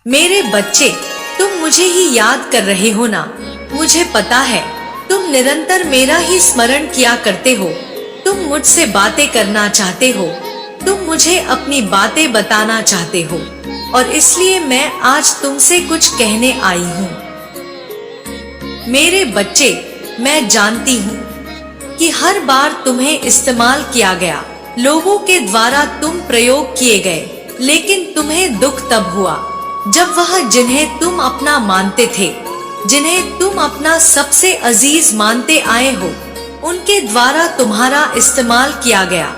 मेरे बच्चे, तुम मुझे ही याद कर रहे हो ना। मुझे पता है तुम निरंतर मेरा ही स्मरण किया करते हो। तुम मुझसे बातें करना चाहते हो, तुम मुझे अपनी बातें बताना चाहते हो, और इसलिए मैं आज तुमसे कुछ कहने आई हूँ। मेरे बच्चे, मैं जानती हूँ कि हर बार तुम्हें इस्तेमाल किया गया, लोगों के द्वारा तुम प्रयोग किए गए, लेकिन तुम्हें दुख तब हुआ जब वह जिन्हें तुम अपना मानते थे, जिन्हें तुम अपना सबसे अजीज मानते आए हो, उनके द्वारा तुम्हारा इस्तेमाल किया गया,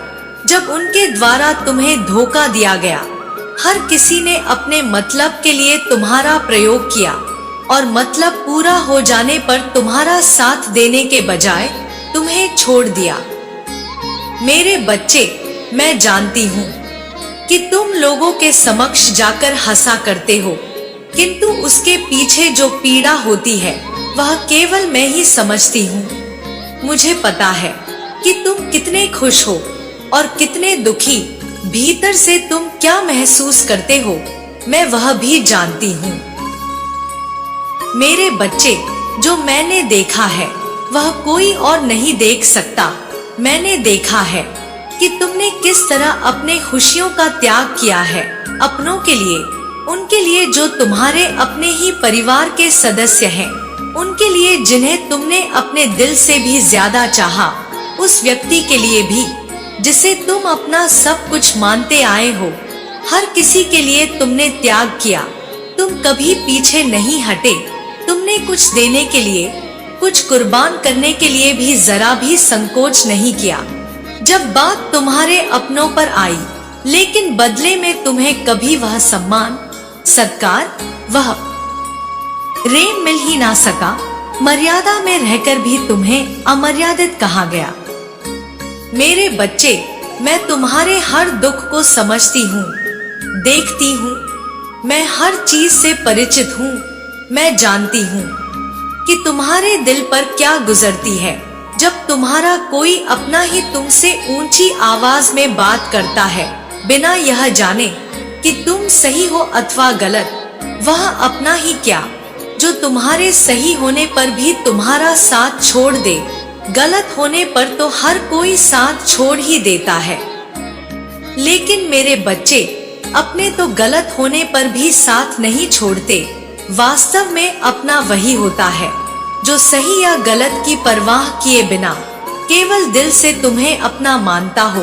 जब उनके द्वारा तुम्हें धोखा दिया गया। हर किसी ने अपने मतलब के लिए तुम्हारा प्रयोग किया, और मतलब पूरा हो जाने पर तुम्हारा साथ देने के बजाय तुम्हें छोड़ दिया। मेरे बच्चे, मैं जानती हूँ कि तुम लोगों के समक्ष जाकर हंसा करते हो, किंतु उसके पीछे जो पीड़ा होती है वह केवल मैं ही समझती हूँ। मुझे पता है कि तुम कितने खुश हो और कितने दुखी, भीतर से तुम क्या महसूस करते हो, मैं वह भी जानती हूँ। मेरे बच्चे, जो मैंने देखा है वह कोई और नहीं देख सकता। मैंने देखा है कि तुमने किस तरह अपने खुशियों का त्याग किया है अपनों के लिए, उनके लिए जो तुम्हारे अपने ही परिवार के सदस्य हैं, उनके लिए जिन्हें तुमने अपने दिल से भी ज्यादा चाहा, उस व्यक्ति के लिए भी जिसे तुम अपना सब कुछ मानते आए हो। हर किसी के लिए तुमने त्याग किया, तुम कभी पीछे नहीं हटे। तुमने कुछ देने के लिए, कुछ कुर्बान करने के लिए भी जरा भी संकोच नहीं किया जब बात तुम्हारे अपनों पर आई, लेकिन बदले में तुम्हें कभी वह सम्मान, सत्कार, वह प्रेम मिल ही ना सका। मर्यादा में रहकर भी तुम्हें अमर्यादित कहा गया। मेरे बच्चे, मैं तुम्हारे हर दुख को समझती हूँ, देखती हूँ, मैं हर चीज से परिचित हूँ। मैं जानती हूँ कि तुम्हारे दिल पर क्या गुजरती है जब तुम्हारा कोई अपना ही तुमसे ऊंची आवाज में बात करता है, बिना यह जाने कि तुम सही हो अथवा गलत। वह अपना ही क्या, जो तुम्हारे सही होने पर भी तुम्हारा साथ छोड़ दे, गलत होने पर तो हर कोई साथ छोड़ ही देता है। लेकिन मेरे बच्चे, अपने तो गलत होने पर भी साथ नहीं छोड़ते। वास्तव में अपना वही होता है जो सही या गलत की परवाह किए बिना केवल दिल से तुम्हें अपना मानता हो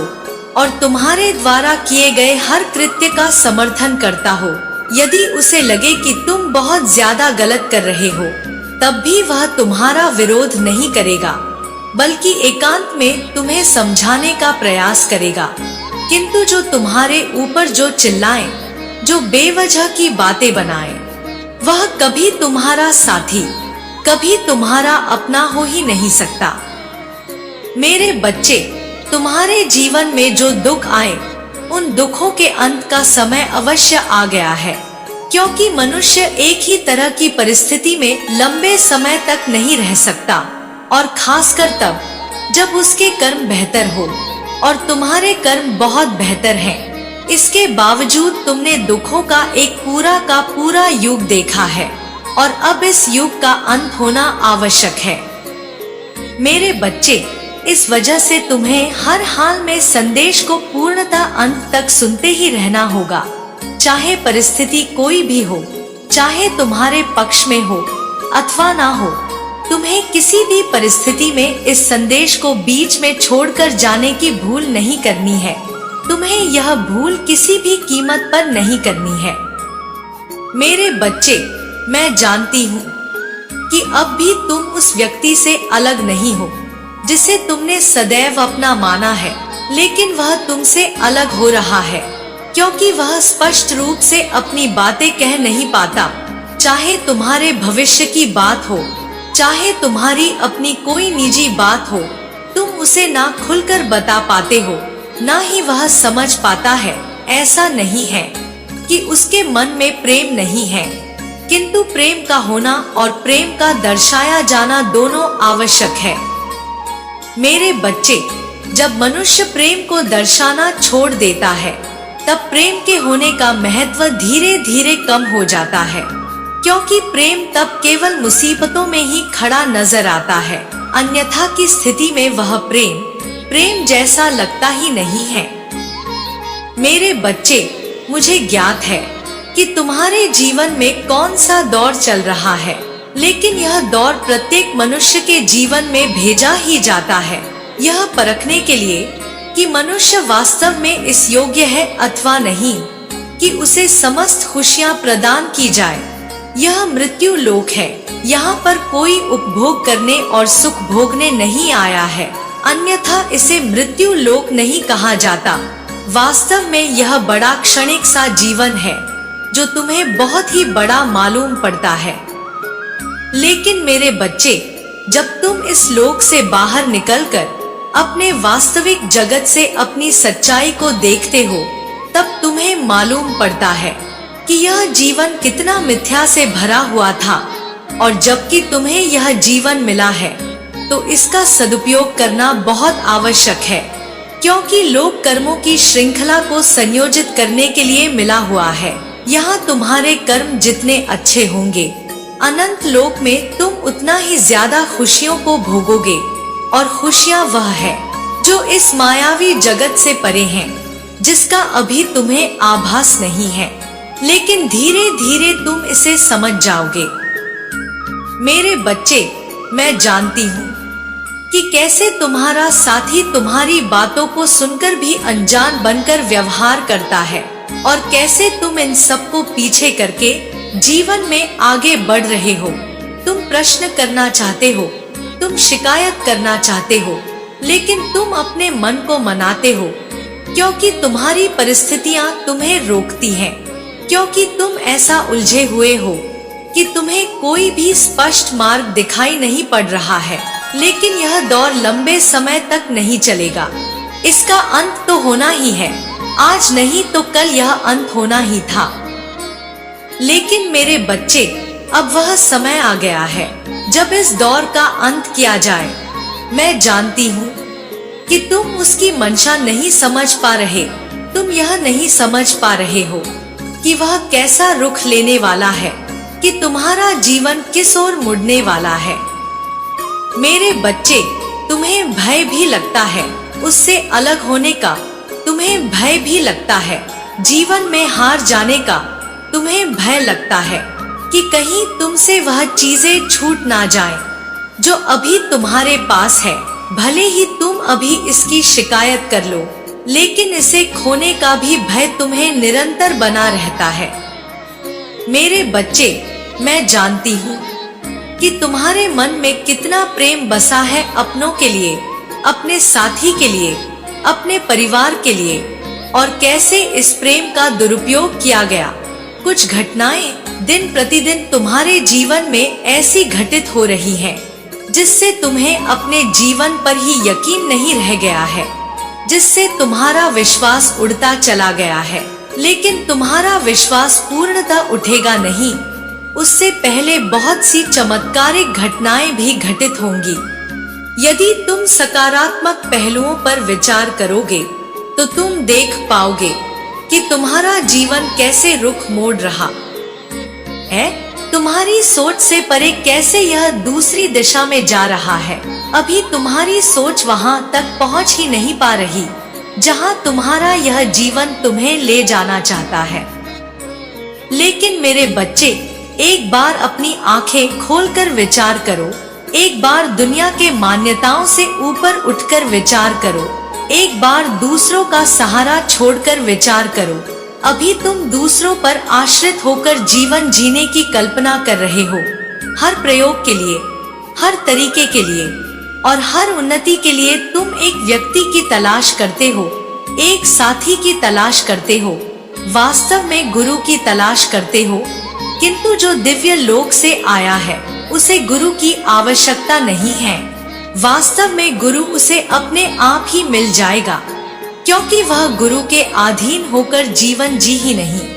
और तुम्हारे द्वारा किए गए हर कृत्य का समर्थन करता हो। यदि उसे लगे कि तुम बहुत ज्यादा गलत कर रहे हो, तब भी वह तुम्हारा विरोध नहीं करेगा, बल्कि एकांत में तुम्हें समझाने का प्रयास करेगा। किंतु जो तुम्हारे ऊपर जो चिल्लाए, जो बेवजह की बातें बनाए, वह कभी तुम्हारा साथी, कभी तुम्हारा अपना हो ही नहीं सकता। मेरे बच्चे, तुम्हारे जीवन में जो दुख आए, उन दुखों के अंत का समय अवश्य आ गया है, क्योंकि मनुष्य एक ही तरह की परिस्थिति में लंबे समय तक नहीं रह सकता, और खासकर तब जब उसके कर्म बेहतर हो, और तुम्हारे कर्म बहुत बेहतर हैं। इसके बावजूद तुमने दुखों का एक पूरा का पूरा युग देखा है, और अब इस युग का अंत होना आवश्यक है। मेरे बच्चे, इस वजह से तुम्हें हर हाल में संदेश को पूर्णतः अंत तक सुनते ही रहना होगा, चाहे परिस्थिति कोई भी हो, चाहे तुम्हारे पक्ष में हो अथवा ना हो। तुम्हें किसी भी परिस्थिति में इस संदेश को बीच में छोड़कर जाने की भूल नहीं करनी है। तुम्हें यह भूल किसी भी कीमत पर नहीं करनी है। मेरे बच्चे, मैं जानती हूँ कि अब भी तुम उस व्यक्ति से अलग नहीं हो जिसे तुमने सदैव अपना माना है, लेकिन वह तुमसे अलग हो रहा है क्योंकि वह स्पष्ट रूप से अपनी बातें कह नहीं पाता। चाहे तुम्हारे भविष्य की बात हो, चाहे तुम्हारी अपनी कोई निजी बात हो, तुम उसे ना खुलकर बता पाते हो, ना ही वह समझ पाता है। ऐसा नहीं है कि उसके मन में प्रेम नहीं है, किंतु प्रेम का होना और प्रेम का दर्शाया जाना दोनों आवश्यक है। मेरे बच्चे, जब मनुष्य प्रेम को दर्शाना छोड़ देता है, तब प्रेम के होने का महत्व धीरे धीरे कम हो जाता है, क्योंकि प्रेम तब केवल मुसीबतों में ही खड़ा नजर आता है। अन्यथा की स्थिति में वह प्रेम जैसा लगता ही नहीं है। मेरे बच्चे, मुझे ज्ञात है कि तुम्हारे जीवन में कौन सा दौर चल रहा है, लेकिन यह दौर प्रत्येक मनुष्य के जीवन में भेजा ही जाता है, यह परखने के लिए कि मनुष्य वास्तव में इस योग्य है अथवा नहीं, कि उसे समस्त खुशियां प्रदान की जाए। यह मृत्यु लोक है, यहाँ पर कोई उपभोग करने और सुख भोगने नहीं आया है, अन्यथा इसे मृत्यु लोक नहीं कहा जाता। वास्तव में यह बड़ा क्षणिक सा जीवन है, जो तुम्हें बहुत ही बड़ा मालूम पड़ता है। लेकिन मेरे बच्चे, जब तुम इस लोक से बाहर निकलकर अपने वास्तविक जगत से अपनी सच्चाई को देखते हो, तब तुम्हें मालूम पड़ता है कि यह जीवन कितना मिथ्या से भरा हुआ था, और जबकि तुम्हें यह जीवन मिला है तो इसका सदुपयोग करना बहुत आवश्यक है, क्योंकि लोक कर्मों की श्रृंखला को संयोजित करने के लिए मिला हुआ है। यहाँ तुम्हारे कर्म जितने अच्छे होंगे, अनंत लोक में तुम उतना ही ज्यादा खुशियों को भोगोगे, और खुशियाँ वह है जो इस मायावी जगत से परे हैं, जिसका अभी तुम्हें आभास नहीं है, लेकिन धीरे धीरे तुम इसे समझ जाओगे। मेरे बच्चे, मैं जानती हूँ कि कैसे तुम्हारा साथी तुम्हारी बातों को सुनकर भी अनजान बनकर व्यवहार करता है, और कैसे तुम इन सबको पीछे करके जीवन में आगे बढ़ रहे हो। तुम प्रश्न करना चाहते हो, तुम शिकायत करना चाहते हो, लेकिन तुम अपने मन को मनाते हो, क्योंकि तुम्हारी परिस्थितियां तुम्हें रोकती हैं, क्योंकि तुम ऐसा उलझे हुए हो कि तुम्हें कोई भी स्पष्ट मार्ग दिखाई नहीं पड़ रहा है। लेकिन यह दौर लंबे समय तक नहीं चलेगा, इसका अंत तो होना ही है, आज नहीं तो कल यह अंत होना ही था। लेकिन मेरे बच्चे, अब वह समय आ गया है जब इस दौर का अंत किया जाए। मैं जानती हूँ कि तुम उसकी मंशा नहीं समझ पा रहे, तुम यह नहीं समझ पा रहे हो कि वह कैसा रुख लेने वाला है, कि तुम्हारा जीवन किस ओर मुड़ने वाला है। मेरे बच्चे, तुम्हें भय भी लगता है उससे अलग होने का, तुम्हें भय भी लगता है जीवन में हार जाने का, तुम्हें भय लगता है कि कहीं तुमसे वह चीजें छूट ना जाएं, जो अभी तुम्हारे पास है। भले ही तुम अभी इसकी शिकायत कर लो, लेकिन इसे खोने का भी भय तुम्हें निरंतर बना रहता है। मेरे बच्चे, मैं जानती हूँ कि तुम्हारे मन में कितना प्रेम बसा है अपनों के लिए, अपने साथी के लिए, अपने परिवार के लिए, और कैसे इस प्रेम का दुरुपयोग किया गया। कुछ घटनाएं दिन प्रतिदिन तुम्हारे जीवन में ऐसी घटित हो रही हैं, जिससे तुम्हें अपने जीवन पर ही यकीन नहीं रह गया है, जिससे तुम्हारा विश्वास उड़ता चला गया है। लेकिन तुम्हारा विश्वास पूर्णतः उठेगा नहीं, उससे पहले बहुत सी चमत्कारिक घटनाएं भी घटित होंगी। यदि तुम सकारात्मक पहलुओं पर विचार करोगे तो तुम देख पाओगे कि तुम्हारा जीवन कैसे रुख मोड़ रहा है, तुम्हारी सोच से परे कैसे यह दूसरी दिशा में जा रहा है। अभी तुम्हारी सोच वहां तक पहुंच ही नहीं पा रही जहां तुम्हारा यह जीवन तुम्हें ले जाना चाहता है। लेकिन मेरे बच्चे, एक बार अपनी आंखें खोलकर विचार करो, एक बार दुनिया के मान्यताओं से ऊपर उठकर विचार करो, एक बार दूसरों का सहारा छोड़कर विचार करो। अभी तुम दूसरों पर आश्रित होकर जीवन जीने की कल्पना कर रहे हो। हर प्रयोग के लिए, हर तरीके के लिए और हर उन्नति के लिए तुम एक व्यक्ति की तलाश करते हो, एक साथी की तलाश करते हो, वास्तव में गुरु की तलाश करते हो। किंतु जो दिव्य लोक से आया है उसे गुरु की आवश्यकता नहीं है। वास्तव में गुरु उसे अपने आप ही मिल जाएगा, क्योंकि वह गुरु के अधीन होकर जीवन जी ही नहीं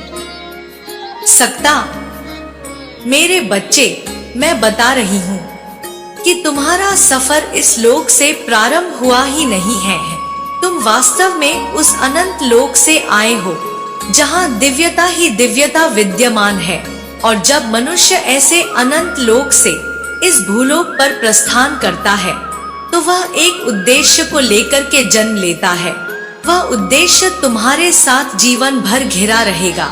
सकता। मेरे बच्चे, मैं बता रही हूँ कि तुम्हारा सफर इस लोक से प्रारंभ हुआ ही नहीं है, तुम वास्तव में उस अनंत लोक से आए हो जहाँ दिव्यता ही दिव्यता विद्यमान है। और जब मनुष्य ऐसे अनंत लोक से इस भूलोक पर प्रस्थान करता है तो वह एक उद्देश्य को लेकर के जन्म लेता है। वह उद्देश्य तुम्हारे साथ जीवन भर घिरा रहेगा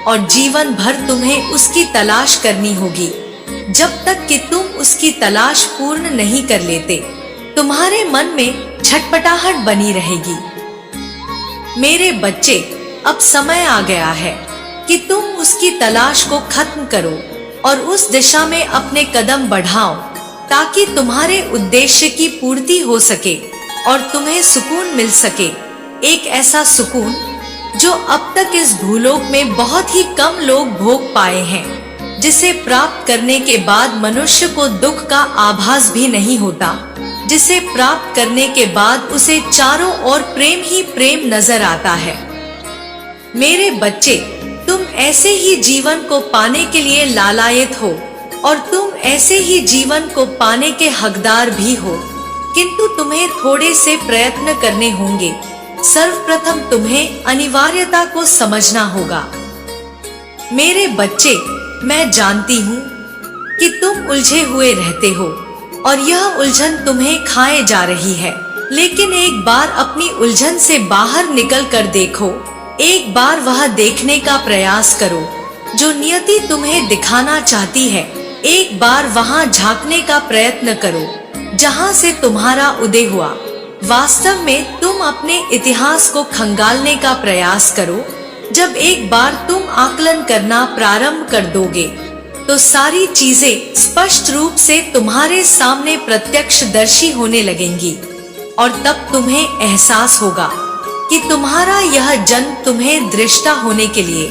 और जीवन भर तुम्हें उसकी तलाश करनी होगी। जब तक कि तुम उसकी तलाश पूर्ण नहीं कर लेते, तुम्हारे मन में छटपटाहट बनी रहेगी। मेरे बच्चे, अब समय आ गया है कि तुम उसकी तलाश को खत्म करो और उस दिशा में अपने कदम बढ़ाओ, ताकि तुम्हारे उद्देश्य की पूर्ति हो सके और तुम्हें सुकून मिल सके। एक ऐसा सुकून जो अब तक इस भूलोक में बहुत ही कम लोग भोग पाए हैं, जिसे प्राप्त करने के बाद मनुष्य को दुख का आभास भी नहीं होता, जिसे प्राप्त करने के बाद उसे चारों ओर प्रेम ही प्रेम नजर आता है। मेरे बच्चे, तुम ऐसे ही जीवन को पाने के लिए लालायित हो और तुम ऐसे ही जीवन को पाने के हकदार भी हो, किंतु तुम्हें थोड़े से प्रयत्न करने होंगे। सर्वप्रथम तुम्हें अनिवार्यता को समझना होगा। मेरे बच्चे, मैं जानती हूँ कि तुम उलझे हुए रहते हो और यह उलझन तुम्हें खाए जा रही है, लेकिन एक बार अपनी उलझन से बाहर निकल कर देखो। एक बार वह देखने का प्रयास करो जो नियति तुम्हें दिखाना चाहती है। एक बार वहां झांकने का प्रयत्न करो जहां से तुम्हारा उदय हुआ। वास्तव में तुम अपने इतिहास को खंगालने का प्रयास करो। जब एक बार तुम आकलन करना प्रारंभ कर दोगे तो सारी चीजें स्पष्ट रूप से तुम्हारे सामने प्रत्यक्षदर्शी होने लगेंगी और तब तुम्हें एहसास होगा कि तुम्हारा यह जन्म तुम्हें दृष्टा होने के लिए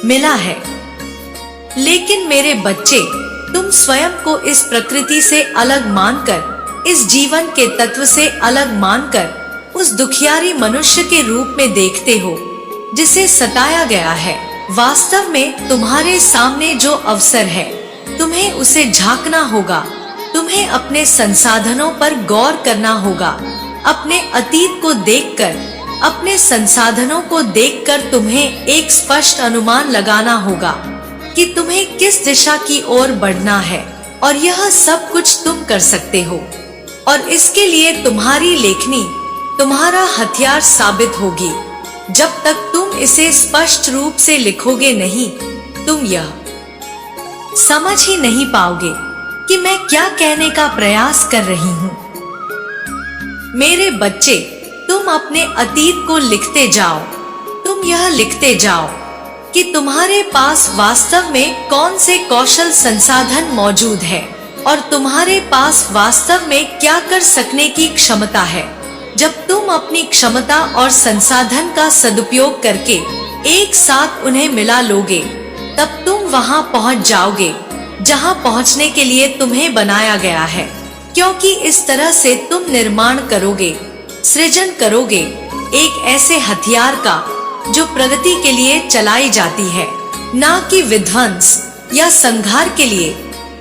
मिला है। लेकिन मेरे बच्चे, तुम स्वयं को इस प्रकृति से अलग मानकर, इस जीवन के तत्व से अलग मानकर उस दुखियारी मनुष्य के रूप में देखते हो जिसे सताया गया है। वास्तव में तुम्हारे सामने जो अवसर है, तुम्हें उसे झांकना होगा। तुम्हें अपने संसाधनों पर गौर करना होगा। अपने अतीत को देखकर, अपने संसाधनों को देखकर तुम्हें एक स्पष्ट अनुमान लगाना होगा कि तुम्हें किस दिशा की ओर बढ़ना है, और यह सब कुछ तुम कर सकते हो। और इसके लिए तुम्हारी लेखनी तुम्हारा हथियार साबित होगी। जब तक तुम इसे स्पष्ट रूप से लिखोगे नहीं, तुम यह समझ ही नहीं पाओगे कि मैं क्या कहने का प्रयास कर रही हूँ। मेरे बच्चे, तुम अपने अतीत को लिखते जाओ। तुम यह लिखते जाओ कि तुम्हारे पास वास्तव में कौन से कौशल संसाधन मौजूद है और तुम्हारे पास वास्तव में क्या कर सकने की क्षमता है। जब तुम अपनी क्षमता और संसाधन का सदुपयोग करके एक साथ उन्हें मिला लोगे, तब तुम वहां पहुंच जाओगे जहां पहुंचने के लिए तुम्हें बनाया गया है। क्योंकि इस तरह से तुम निर्माण करोगे, सृजन करोगे एक ऐसे हथियार का जो प्रगति के लिए चलाई जाती है, ना कि विध्वंस या संघार के लिए।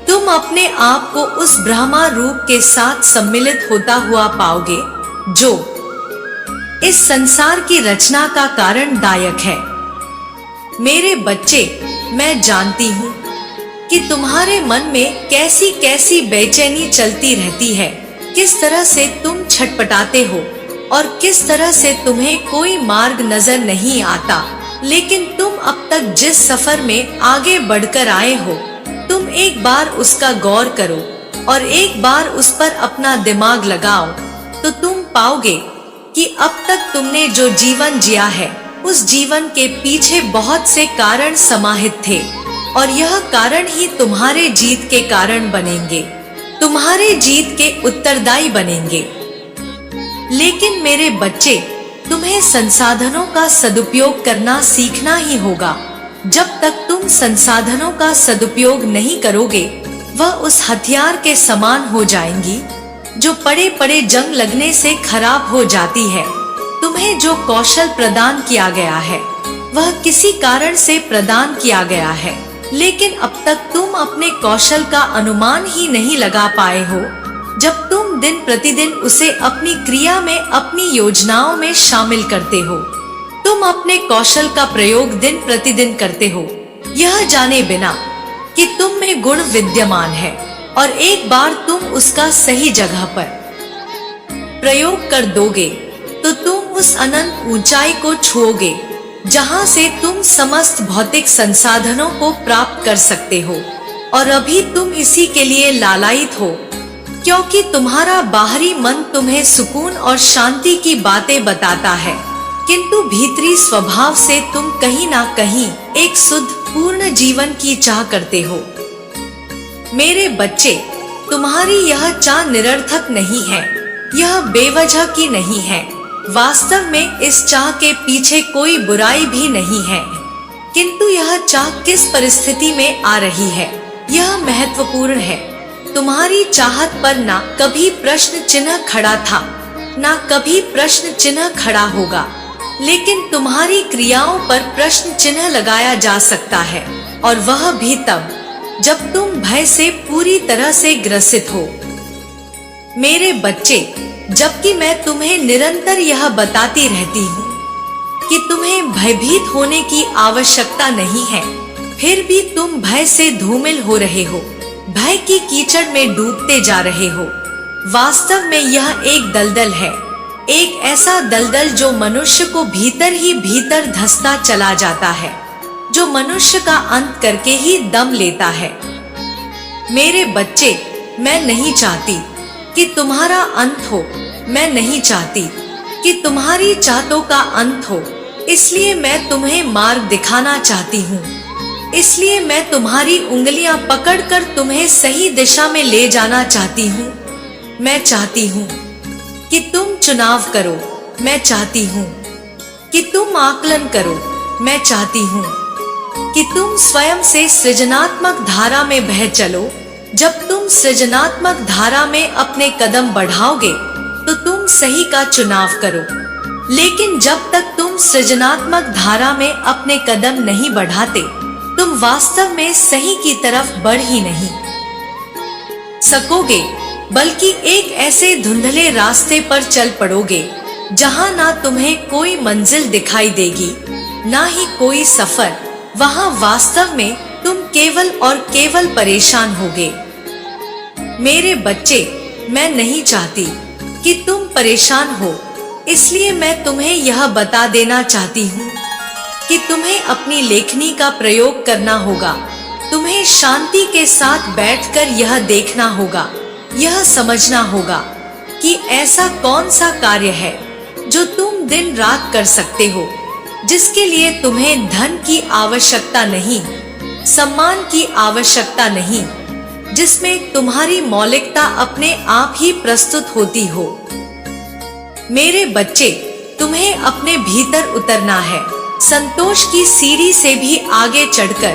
तुम अपने आप को उस ब्रह्मा रूप के साथ सम्मिलित होता हुआ पाओगे जो इस संसार की रचना का कारण दायक है। मेरे बच्चे, मैं जानती हूँ कि तुम्हारे मन में कैसी कैसी बेचैनी चलती रहती है, किस तरह से तुम छटपटाते हो और किस तरह से तुम्हें कोई मार्ग नजर नहीं आता। लेकिन तुम अब तक जिस सफर में आगे बढ़कर आए हो, तुम एक बार उसका गौर करो और एक बार उस पर अपना दिमाग लगाओ, तो तुम पाओगे कि अब तक तुमने जो जीवन जिया है, उस जीवन के पीछे बहुत से कारण समाहित थे और यह कारण ही तुम्हारे जीत के कारण बनेंगे, तुम्हारे जीत के उत्तरदायी बनेंगे। लेकिन मेरे बच्चे, तुम्हें संसाधनों का सदुपयोग करना सीखना ही होगा। जब तक तुम संसाधनों का सदुपयोग नहीं करोगे, वह उस हथियार के समान हो जाएंगी जो पड़े पड़े जंग लगने से खराब हो जाती है। तुम्हें जो कौशल प्रदान किया गया है, वह किसी कारण से प्रदान किया गया है, लेकिन अब तक तुम अपने कौशल का अनुमान ही नहीं लगा पाए हो। जब तुम दिन प्रतिदिन उसे अपनी क्रिया में, अपनी योजनाओं में शामिल करते हो, तुम अपने कौशल का प्रयोग दिन प्रतिदिन करते हो, यह जाने बिना कि तुम में गुण विद्यमान है, और एक बार तुम उसका सही जगह पर प्रयोग कर दोगे तो तुम उस अनंत ऊंचाई को छूओगे जहां से तुम समस्त भौतिक संसाधनों को प्राप्त कर सकते हो। और अभी तुम इसी के लिए लालायित हो, क्योंकि तुम्हारा बाहरी मन तुम्हें सुकून और शांति की बातें बताता है, किंतु भीतरी स्वभाव से तुम कहीं ना कहीं एक शुद्ध पूर्ण जीवन की चाह करते हो। मेरे बच्चे, तुम्हारी यह चाह निरर्थक नहीं है, यह बेवजह की नहीं है। वास्तव में इस चाह के पीछे कोई बुराई भी नहीं है, किंतु यह चाह किस परिस्थिति में आ रही है, यह महत्वपूर्ण है। तुम्हारी चाहत पर ना कभी प्रश्न चिन्ह खड़ा था, ना कभी प्रश्न चिन्ह खड़ा होगा, लेकिन तुम्हारी क्रियाओं पर प्रश्न चिन्ह लगाया जा सकता है, और वह भी तब जब तुम भय से पूरी तरह से ग्रसित हो। मेरे बच्चे, जबकि मैं तुम्हें निरंतर यह बताती रहती हूँ कि तुम्हें भयभीत होने की आवश्यकता नहीं है, फिर भी तुम भय से धूमिल हो रहे हो, भय की कीचड़ में डूबते जा रहे हो। वास्तव में यह एक दलदल है, एक ऐसा दलदल जो मनुष्य को भीतर ही भीतर धंसता चला जाता है, जो मनुष्य का अंत करके ही दम लेता है। मेरे बच्चे, मैं नहीं चाहती कि तुम्हारा अंत हो, मैं नहीं चाहती कि तुम्हारी चाहतों का अंत हो, इसलिए मैं तुम्हें मार्ग दिखाना चाहती हूँ। इसलिए मैं तुम्हारी उंगलियां पकड़कर तुम्हें सही दिशा में ले जाना चाहती हूँ। मैं चाहती हूँ कि तुम चुनाव करो, मैं चाहती हूँ कि तुम आकलन करो, मैं चाहती हूँ कि तुम स्वयं से सृजनात्मक धारा में बह चलो। जब तुम सृजनात्मक धारा में अपने कदम बढ़ाओगे तो तुम सही का चुनाव करो, लेकिन जब तक तुम सृजनात्मक धारा में अपने कदम नहीं बढ़ाते, तुम वास्तव में सही की तरफ बढ़ ही नहीं सकोगे, बल्कि एक ऐसे धुंधले रास्ते पर चल पड़ोगे जहां ना तुम्हें कोई मंजिल दिखाई देगी, ना ही कोई सफर। वहां वास्तव में तुम केवल और केवल परेशान होगे। मेरे बच्चे, मैं नहीं चाहती कि तुम परेशान हो, इसलिए मैं तुम्हें यह बता देना चाहती हूँ कि तुम्हें अपनी लेखनी का प्रयोग करना होगा। तुम्हें शांति के साथ बैठकर यह देखना होगा, यह समझना होगा कि ऐसा कौन सा कार्य है जो तुम दिन रात कर सकते हो, जिसके लिए तुम्हें धन की आवश्यकता नहीं, सम्मान की आवश्यकता नहीं, जिसमें तुम्हारी मौलिकता अपने आप ही प्रस्तुत होती हो। मेरे बच्चे, तुम्हें अपने भीतर उतरना है। संतोष की सीढ़ी से भी आगे चढ़कर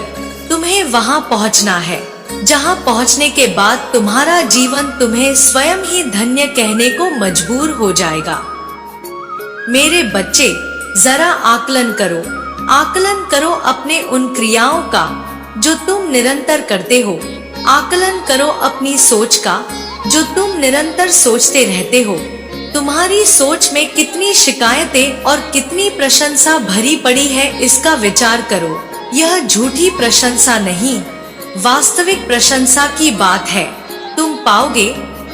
तुम्हें वहां पहुंचना है, जहां पहुंचने के बाद तुम्हारा जीवन तुम्हें स्वयं ही धन्य कहने को मजबूर हो जाएगा। मेरे बच्चे, जरा आकलन करो, आकलन करो अपने उन क्रियाओं का जो तुम निरंतर करते हो। आकलन करो अपनी सोच का जो तुम निरंतर सोचते रहते हो। तुम्हारी सोच में कितनी शिकायतें और कितनी प्रशंसा भरी पड़ी है, इसका विचार करो। यह झूठी प्रशंसा नहीं, वास्तविक प्रशंसा की बात है। तुम पाओगे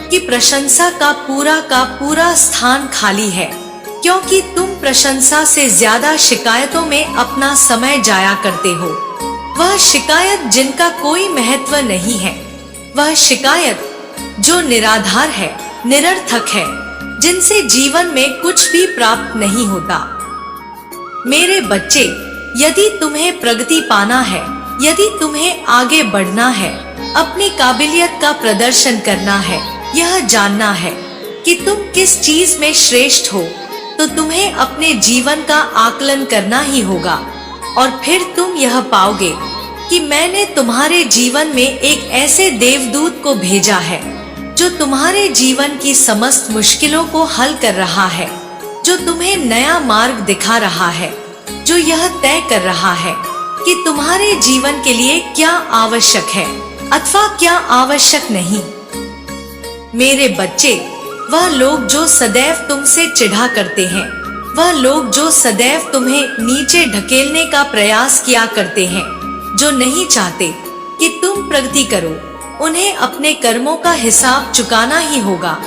कि प्रशंसा का पूरा स्थान खाली है, क्योंकि तुम प्रशंसा से ज्यादा शिकायतों में अपना समय जाया करते हो। वह शिकायत जिनका कोई महत्व नहीं है, वह शिकायत जो निराधार है, निरर्थक है, जिनसे जीवन में कुछ भी प्राप्त नहीं होता। मेरे बच्चे, यदि तुम्हें प्रगति पाना है, यदि तुम्हें आगे बढ़ना है, अपनी काबिलियत का प्रदर्शन करना है, यह जानना है कि तुम किस चीज में श्रेष्ठ हो, तो तुम्हें अपने जीवन का आकलन करना ही होगा। और फिर तुम यह पाओगे कि मैंने तुम्हारे जीवन में एक ऐसे देवदूत को भेजा है जो तुम्हारे जीवन की समस्त मुश्किलों को हल कर रहा है, जो तुम्हें नया मार्ग दिखा रहा है, जो यह तय कर रहा है कि तुम्हारे जीवन के लिए क्या आवश्यक है अथवा क्या आवश्यक नहीं। मेरे बच्चे, वह लोग जो सदैव तुमसे चिढ़ा करते हैं, वह लोग जो सदैव तुम्हें नीचे ढकेलने का प्रयास किया करते हैं, जो नहीं चाहते कि तुम प्रगति करो, उन्हें अपने कर्मों का हिसाब चुकाना ही होगा।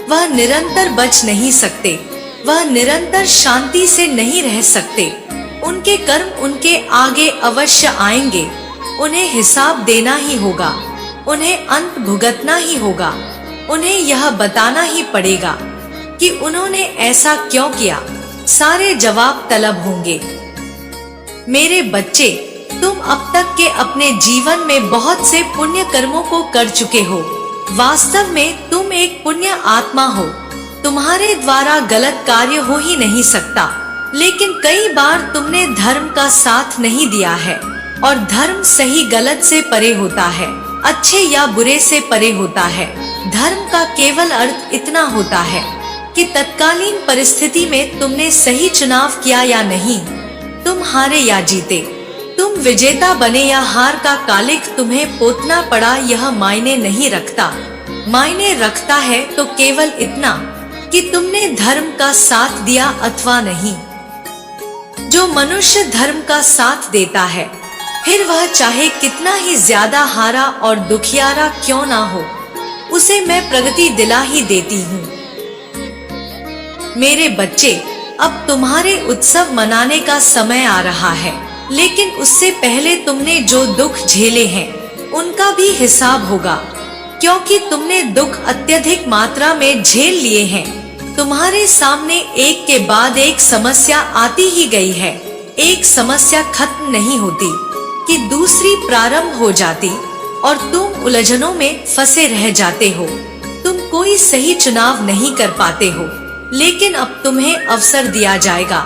वह निरंतर बच नहीं सकते, वह निरंतर शांति से नहीं रह सकते। उनके कर्म उनके आगे अवश्य आएंगे, उन्हें हिसाब देना ही होगा, उन्हें अंत भुगतना ही होगा। उन्हें यह बताना ही पड़ेगा कि उन्होंने ऐसा क्यों किया। सारे जवाब तलब होंगे। मेरे बच्चे, तुम अब तक के अपने जीवन में बहुत से पुण्य कर्मों को कर चुके हो। वास्तव में तुम एक पुण्य आत्मा हो। तुम्हारे द्वारा गलत कार्य हो ही नहीं सकता, लेकिन कई बार तुमने धर्म का साथ नहीं दिया है, और धर्म सही गलत से परे होता है, अच्छे या बुरे से परे होता है। धर्म का केवल अर्थ इतना होता है कि तत्कालीन परिस्थिति में तुमने सही चुनाव किया या नहीं। तुम हारे या जीते, तुम विजेता बने या हार का कालिख तुम्हें पोतना पड़ा, यह मायने नहीं रखता। मायने रखता है तो केवल इतना कि तुमने धर्म का साथ दिया अथवा नहीं। जो मनुष्य धर्म का साथ देता है, फिर वह चाहे कितना ही ज्यादा हारा और दुखियारा क्यों ना हो, उसे मैं प्रगति दिला ही देती हूँ। मेरे बच्चे, अब तुम्हारे उत्सव मनाने का समय आ रहा है, लेकिन उससे पहले तुमने जो दुख झेले हैं, उनका भी हिसाब होगा, क्योंकि तुमने दुख अत्यधिक मात्रा में झेल लिए हैं। तुम्हारे सामने एक के बाद एक समस्या आती ही गई है। एक समस्या खत्म नहीं होती कि दूसरी प्रारंभ हो जाती और तुम उलझनों में फंसे रह जाते हो। तुम कोई सही चुनाव नहीं कर पाते हो, लेकिन अब तुम्हें अवसर दिया जाएगा।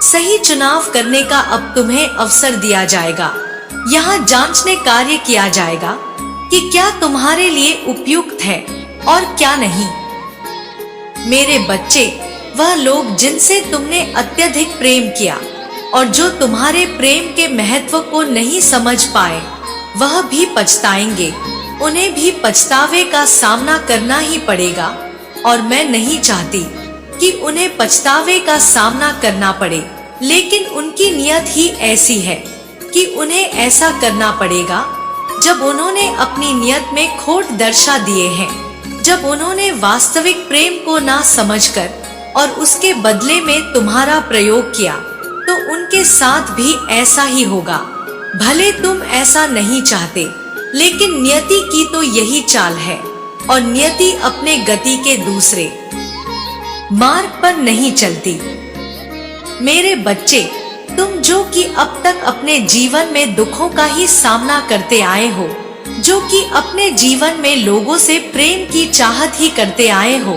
सही चुनाव करने का अब तुम्हें अवसर दिया जाएगा। यहाँ जांचने कार्य किया जाएगा कि क्या तुम्हारे लिए उपयुक्त है और क्या नहीं। मेरे बच्चे, वह लोग जिनसे तुमने अत्यधिक प्रेम किया और जो तुम्हारे प्रेम के महत्व को नहीं समझ पाए, वह भी पछताएंगे। उन्हें भी पछतावे का सामना करना ही पड़ेगा, और मैं नहीं चाहती कि उन्हें पछतावे का सामना करना पड़े, लेकिन उनकी नियत ही ऐसी है कि उन्हें ऐसा करना पड़ेगा। जब उन्होंने अपनी नियत में खोट दर्शा दिए हैं, जब उन्होंने वास्तविक प्रेम को ना समझकर और उसके बदले में तुम्हारा प्रयोग किया, तो उनके साथ भी ऐसा ही होगा। भले तुम ऐसा नहीं चाहते, लेकिन नियति की तो यही चाल है, और नियति अपने गति के दूसरे मार्ग पर नहीं चलती। मेरे बच्चे, तुम जो कि अब तक अपने जीवन में दुखों का ही सामना करते आए हो, जो कि अपने जीवन में लोगों से प्रेम की चाहत ही करते आए हो,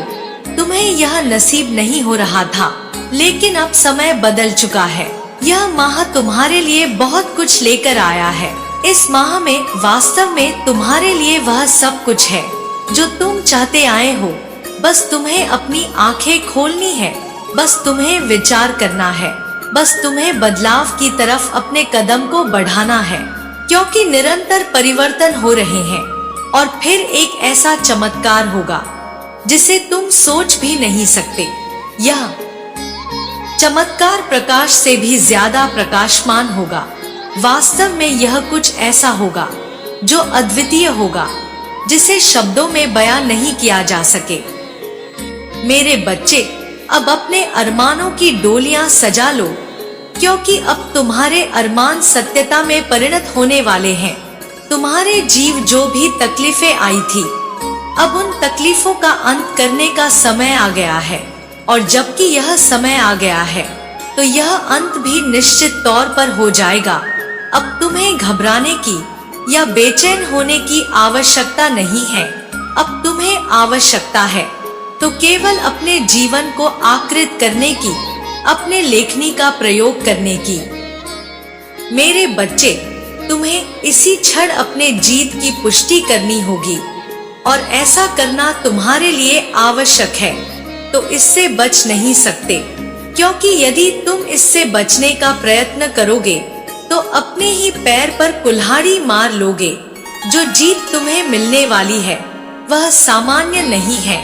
तुम्हें यह नसीब नहीं हो रहा था, लेकिन अब समय बदल चुका है। यह माह तुम्हारे लिए बहुत कुछ लेकर आया है। इस माह में वास्तव में तुम्हारे लिए वह सब कुछ है जो तुम चाहते आए हो। बस तुम्हें अपनी आंखें खोलनी है, बस तुम्हें विचार करना है, बस तुम्हें बदलाव की तरफ अपने कदम को बढ़ाना है, क्योंकि निरंतर परिवर्तन हो रहे हैं, और फिर एक ऐसा चमत्कार होगा जिसे तुम सोच भी नहीं सकते। यह चमत्कार प्रकाश से भी ज्यादा प्रकाशमान होगा। वास्तव में यह कुछ ऐसा होगा जो अद्वितीय होगा, जिसे शब्दों में बयान नहीं किया जा सके। मेरे बच्चे, अब अपने अरमानों की डोलियां सजा लो, क्योंकि अब तुम्हारे अरमान सत्यता में परिणत होने वाले हैं। तुम्हारे जीव जो भी तकलीफें आई थी, अब उन तकलीफों का अंत करने का समय आ गया है, और जबकि यह समय आ गया है, तो यह अंत भी निश्चित तौर पर हो जाएगा। अब तुम्हें घबराने की या बेचैन होने की आवश्यकता नहीं है। अब तुम्हें आवश्यकता है तो केवल अपने जीवन को आकृत करने की, अपने लेखनी का प्रयोग करने की। मेरे बच्चे, तुम्हें इसी क्षण अपने जीत की पुष्टि करनी होगी, और ऐसा करना तुम्हारे लिए आवश्यक है। तो इससे बच नहीं सकते, क्योंकि यदि तुम इससे बचने का प्रयत्न करोगे तो अपने ही पैर पर कुल्हाड़ी मार लोगे। जो जीत तुम्हें मिलने वाली है वह सामान्य नहीं है,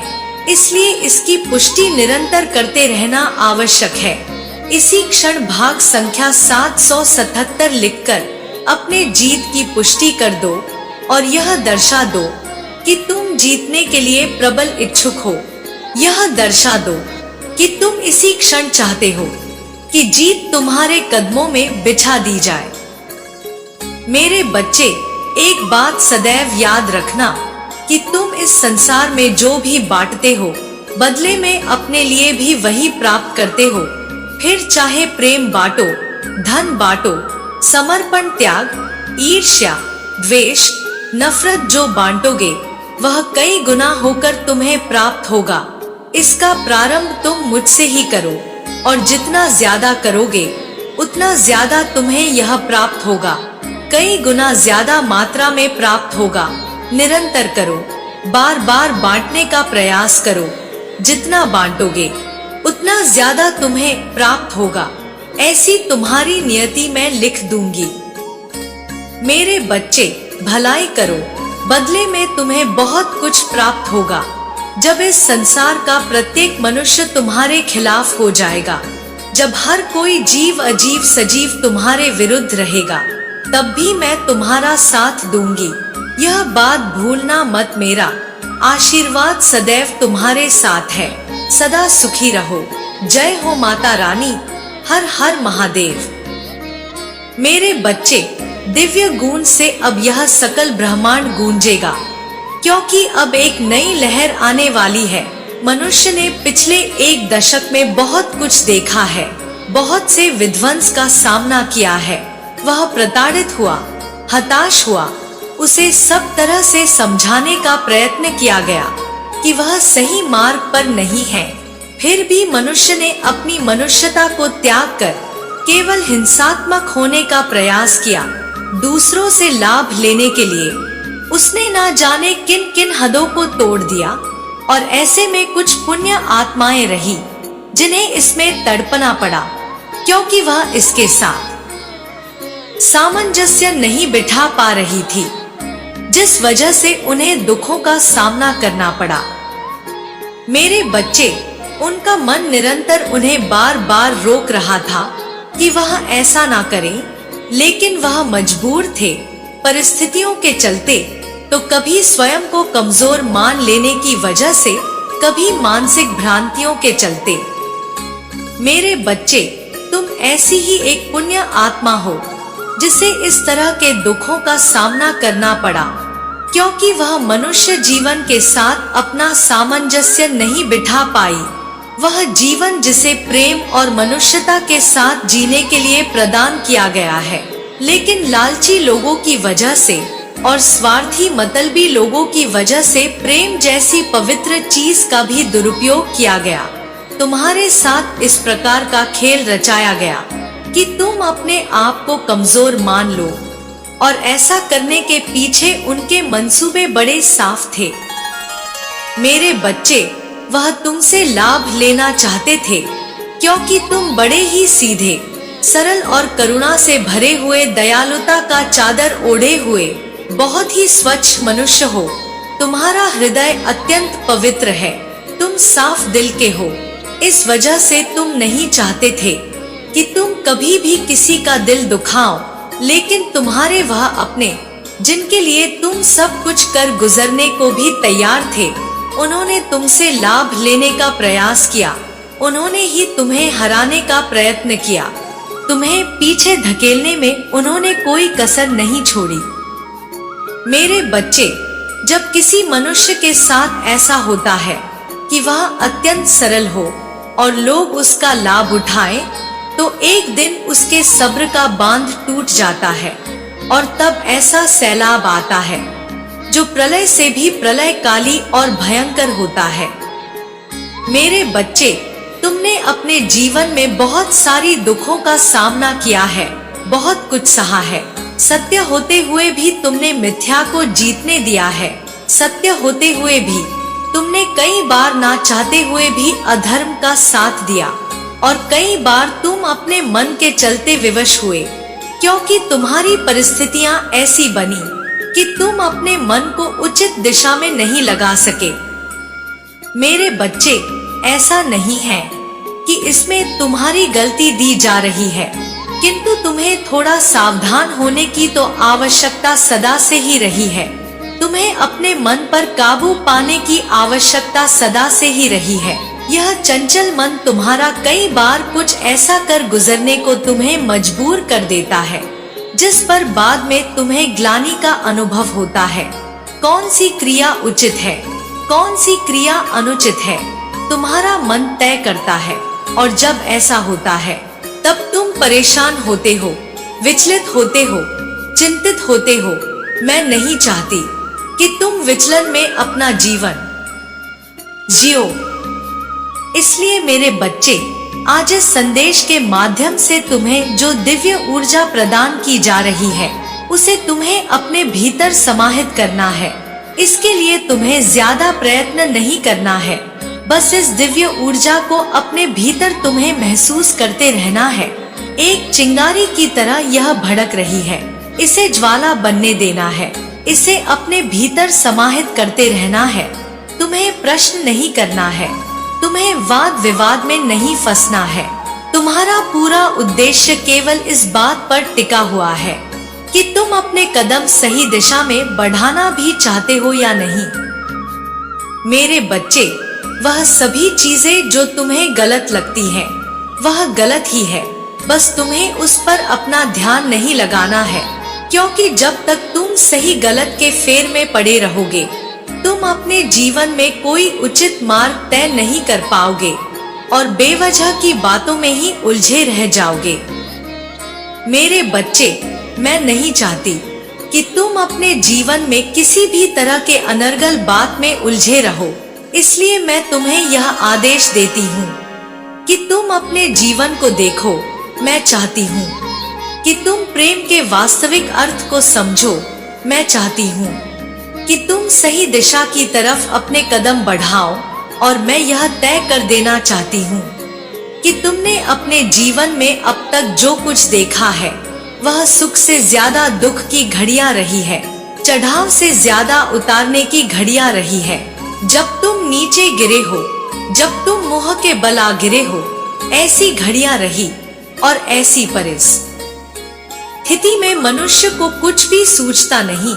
इसलिए इसकी पुष्टि निरंतर करते रहना आवश्यक है। इसी क्षण भाग संख्या 777 लिखकर अपने जीत की पुष्टि कर दो और यह दर्शा दो कि तुम जीतने के लिए प्रबल इच्छुक हो। यह दर्शा दो कि तुम इसी क्षण चाहते हो कि जीत तुम्हारे कदमों में बिछा दी जाए। मेरे बच्चे, एक बात सदैव याद रखना कि तुम इस संसार में जो भी बांटते हो, बदले में अपने लिए भी वही प्राप्त करते हो। फिर चाहे प्रेम बांटो, धन बांटो, समर्पण, त्याग, ईर्ष्या, द्वेष, नफरत जो बांटोगे वह कई गुना होकर तुम्हें प्राप्त होगा। इसका प्रारंभ तुम मुझसे ही करो और जितना ज्यादा करोगे उतना ज्यादा तुम्हें यह प्राप्त होगा, कई गुना ज्यादा मात्रा में प्राप्त होगा। निरंतर करो, बार बार बांटने का प्रयास करो। जितना बांटोगे उतना ज्यादा तुम्हें प्राप्त होगा। ऐसी तुम्हारी नियति मैं लिख दूंगी। मेरे बच्चे, भलाई करो, बदले में तुम्हें बहुत कुछ प्राप्त होगा। जब इस संसार का प्रत्येक मनुष्य तुम्हारे खिलाफ हो जाएगा, जब हर कोई जीव अजीव सजीव तुम्हारे विरुद्ध रहेगा, तब भी मैं तुम्हारा साथ दूंगी। यह बात भूलना मत। मेरा आशीर्वाद सदैव तुम्हारे साथ है। सदा सुखी रहो। जय हो माता रानी। हर हर महादेव। मेरे बच्चे, दिव्य गूंज से अब यह सकल ब्रह्मांड गूंजेगा, क्योंकि अब एक नई लहर आने वाली है। मनुष्य ने पिछले 1 दशक में बहुत कुछ देखा है, बहुत से विध्वंस का सामना किया है। वह प्रताड़ित हुआ, हताश हुआ। उसे सब तरह से समझाने का प्रयत्न किया गया कि वह सही मार्ग पर नहीं है। फिर भी मनुष्य ने अपनी मनुष्यता को त्याग कर केवल हिंसात्मक होने का प्रयास किया, दूसरों से लाभ लेने के लिए। उसने ना जाने किन किन हदों को तोड़ दिया, और ऐसे में कुछ पुण्य आत्माएं रही जिन्हें इसमें तड़पना पड़ा, क्योंकि वह इसके साथ सामंजस्य नहीं बिठा पा रही थी, जिस वजह से उन्हें दुखों का सामना करना पड़ा। मेरे बच्चे, उनका मन निरंतर उन्हें बार बार रोक रहा था कि वह ऐसा ना करें, लेकिन वह मजबूर थे, परिस्थितियों के चलते। तो कभी स्वयं को कमजोर मान लेने की वजह से, कभी मानसिक भ्रांतियों के चलते। मेरे बच्चे, तुम ऐसी ही एक पुण्य आत्मा हो जिसे इस तरह के दुखों का सामना करना पड़ा, क्योंकि वह मनुष्य जीवन के साथ अपना सामंजस्य नहीं बिठा पाई। वह जीवन जिसे प्रेम और मनुष्यता के साथ जीने के लिए प्रदान किया गया है, लेकिन लालची लोगों की वजह से और स्वार्थी मतलबी लोगों की वजह से प्रेम जैसी पवित्र चीज का भी दुरुपयोग किया गया। तुम्हारे साथ इस प्रकार का खेल रचाया गया कि तुम अपने आप को कमजोर मान लो, और ऐसा करने के पीछे उनके मंसूबे बड़े साफ थे। मेरे बच्चे, वह तुमसे लाभ लेना चाहते थे, क्योंकि तुम बड़े ही सीधे, सरल और करुणा से भरे हुए, दयालुता का चादर ओढ़े हुए बहुत ही स्वच्छ मनुष्य हो। तुम्हारा हृदय अत्यंत पवित्र है, तुम साफ दिल के हो। इस वजह से तुम नहीं चाहते थे कि तुम कभी भी किसी का दिल दुखाओ, लेकिन तुम्हारे वह अपने, जिनके लिए तुम सब कुछ कर गुजरने को भी तैयार थे, उन्होंने तुमसे लाभ लेने का प्रयास किया। उन्होंने ही तुम्हें हराने का प्रयत्न किया। तुम्हें पीछे धकेलने में उन्होंने कोई कसर नहीं छोड़ी। मेरे बच्चे, जब किसी मनुष्य के साथ ऐसा होता है कि वह अत्यंत सरल हो और लोग उसका लाभ उठाएं, तो एक दिन उसके सब्र का बांध टूट जाता है, और तब ऐसा सैलाब आता है जो प्रलय से भी प्रलयकाली और भयंकर होता है। मेरे बच्चे, तुमने अपने जीवन में बहुत सारी दुखों का सामना किया है, बहुत कुछ सहा है। सत्य होते हुए भी तुमने मिथ्या को जीतने दिया है। सत्य होते हुए भी तुमने कई बार ना चाहते हुए भी अधर्म का साथ दिया, और कई बार तुम अपने मन के चलते विवश हुए, क्योंकि तुम्हारी परिस्थितियां ऐसी बनी कि तुम अपने मन को उचित दिशा में नहीं लगा सके। मेरे बच्चे, ऐसा नहीं है कि इसमें तुम्हारी गलती दी जा रही है, किंतु तुम्हें थोड़ा सावधान होने की तो आवश्यकता सदा से ही रही है। तुम्हें अपने मन पर काबू पाने की आवश्यकता सदा से ही रही है। यह चंचल मन तुम्हारा कई बार कुछ ऐसा कर गुजरने को तुम्हें मजबूर कर देता है, जिस पर बाद में तुम्हें ग्लानि का अनुभव होता है। कौन सी क्रिया उचित है, कौन सी क्रिया अनुचित है, तुम्हारा मन तय करता है। और जब ऐसा होता है तब तुम परेशान होते हो, विचलित होते हो, चिंतित होते हो। मैं नहीं चाहती कि तुम विचलन में अपना जीवन जियो। इसलिए मेरे बच्चे, आज इस संदेश के माध्यम से तुम्हें जो दिव्य ऊर्जा प्रदान की जा रही है, उसे तुम्हें अपने भीतर समाहित करना है। इसके लिए तुम्हें ज्यादा प्रयत्न नहीं करना है, बस इस दिव्य ऊर्जा को अपने भीतर तुम्हें महसूस करते रहना है। एक चिंगारी की तरह यह भड़क रही है, इसे ज्वाला बनने देना है, इसे अपने भीतर समाहित करते रहना है। तुम्हें प्रश्न नहीं करना है, तुम्हें वाद विवाद में नहीं फंसना है। तुम्हारा पूरा उद्देश्य केवल इस बात पर टिका हुआ है कि तुम अपने कदम सही दिशा में बढ़ाना भी चाहते हो या नहीं। मेरे बच्चे, वह सभी चीजें जो तुम्हें गलत लगती हैं, वह गलत ही है। बस तुम्हें उस पर अपना ध्यान नहीं लगाना है, क्योंकि जब तक तुम सही गलत के फेर में पड़े रहोगे, तुम अपने जीवन में कोई उचित मार्ग तय नहीं कर पाओगे और बेवजह की बातों में ही उलझे रह जाओगे। मेरे बच्चे, मैं नहीं चाहती कि तुम अपने जीवन में किसी भी तरह के अनर्गल बात में उलझे रहो। इसलिए मैं तुम्हें यह आदेश देती हूँ कि तुम अपने जीवन को देखो। मैं चाहती हूँ कि तुम प्रेम के वास्तविक अर्थ को समझो। मैं चाहती हूँ कि तुम सही दिशा की तरफ अपने कदम बढ़ाओ, और मैं यह तय कर देना चाहती हूँ कि तुमने अपने जीवन में अब तक जो कुछ देखा है, वह सुख से ज्यादा दुख की घड़ियां रही है, चढ़ाव से ज्यादा उतारने की घड़ियां रही है। जब तुम नीचे गिरे हो, जब तुम मोह के बल आ गिरे हो, ऐसी घड़ियां रही। और ऐसी परिस्थिति में मनुष्य को कुछ भी सूझता नहीं।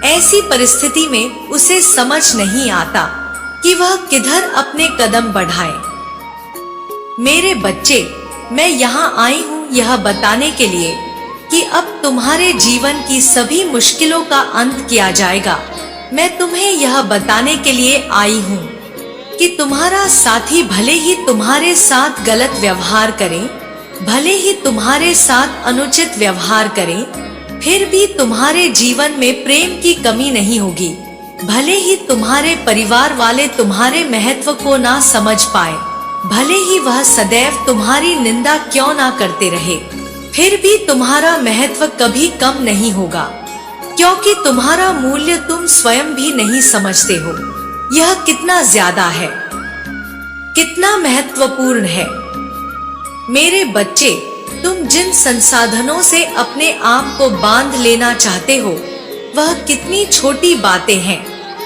ऐसी परिस्थिति में उसे समझ नहीं आता कि वह किधर अपने कदम बढ़ाए। मेरे बच्चे, मैं यहाँ आई हूँ यह बताने के लिए कि अब तुम्हारे जीवन की सभी मुश्किलों का अंत किया जाएगा। मैं तुम्हें यह बताने के लिए आई हूँ कि तुम्हारा साथी भले ही तुम्हारे साथ गलत व्यवहार करे, भले ही तुम्हारे साथ अनुचित व्यवहार करे, फिर भी तुम्हारे जीवन में प्रेम की कमी नहीं होगी। भले ही तुम्हारे परिवार वाले तुम्हारे महत्व को ना समझ पाए, भले ही वह सदैव तुम्हारी निंदा क्यों ना करते रहे, फिर भी तुम्हारा महत्व कभी कम नहीं होगा, क्योंकि तुम्हारा मूल्य तुम स्वयं भी नहीं समझते हो। यह कितना ज्यादा है, कितना महत्वपूर्ण है। मेरे बच्चे, तुम जिन संसाधनों से अपने आप को बांध लेना चाहते हो, वह कितनी छोटी बातें हैं।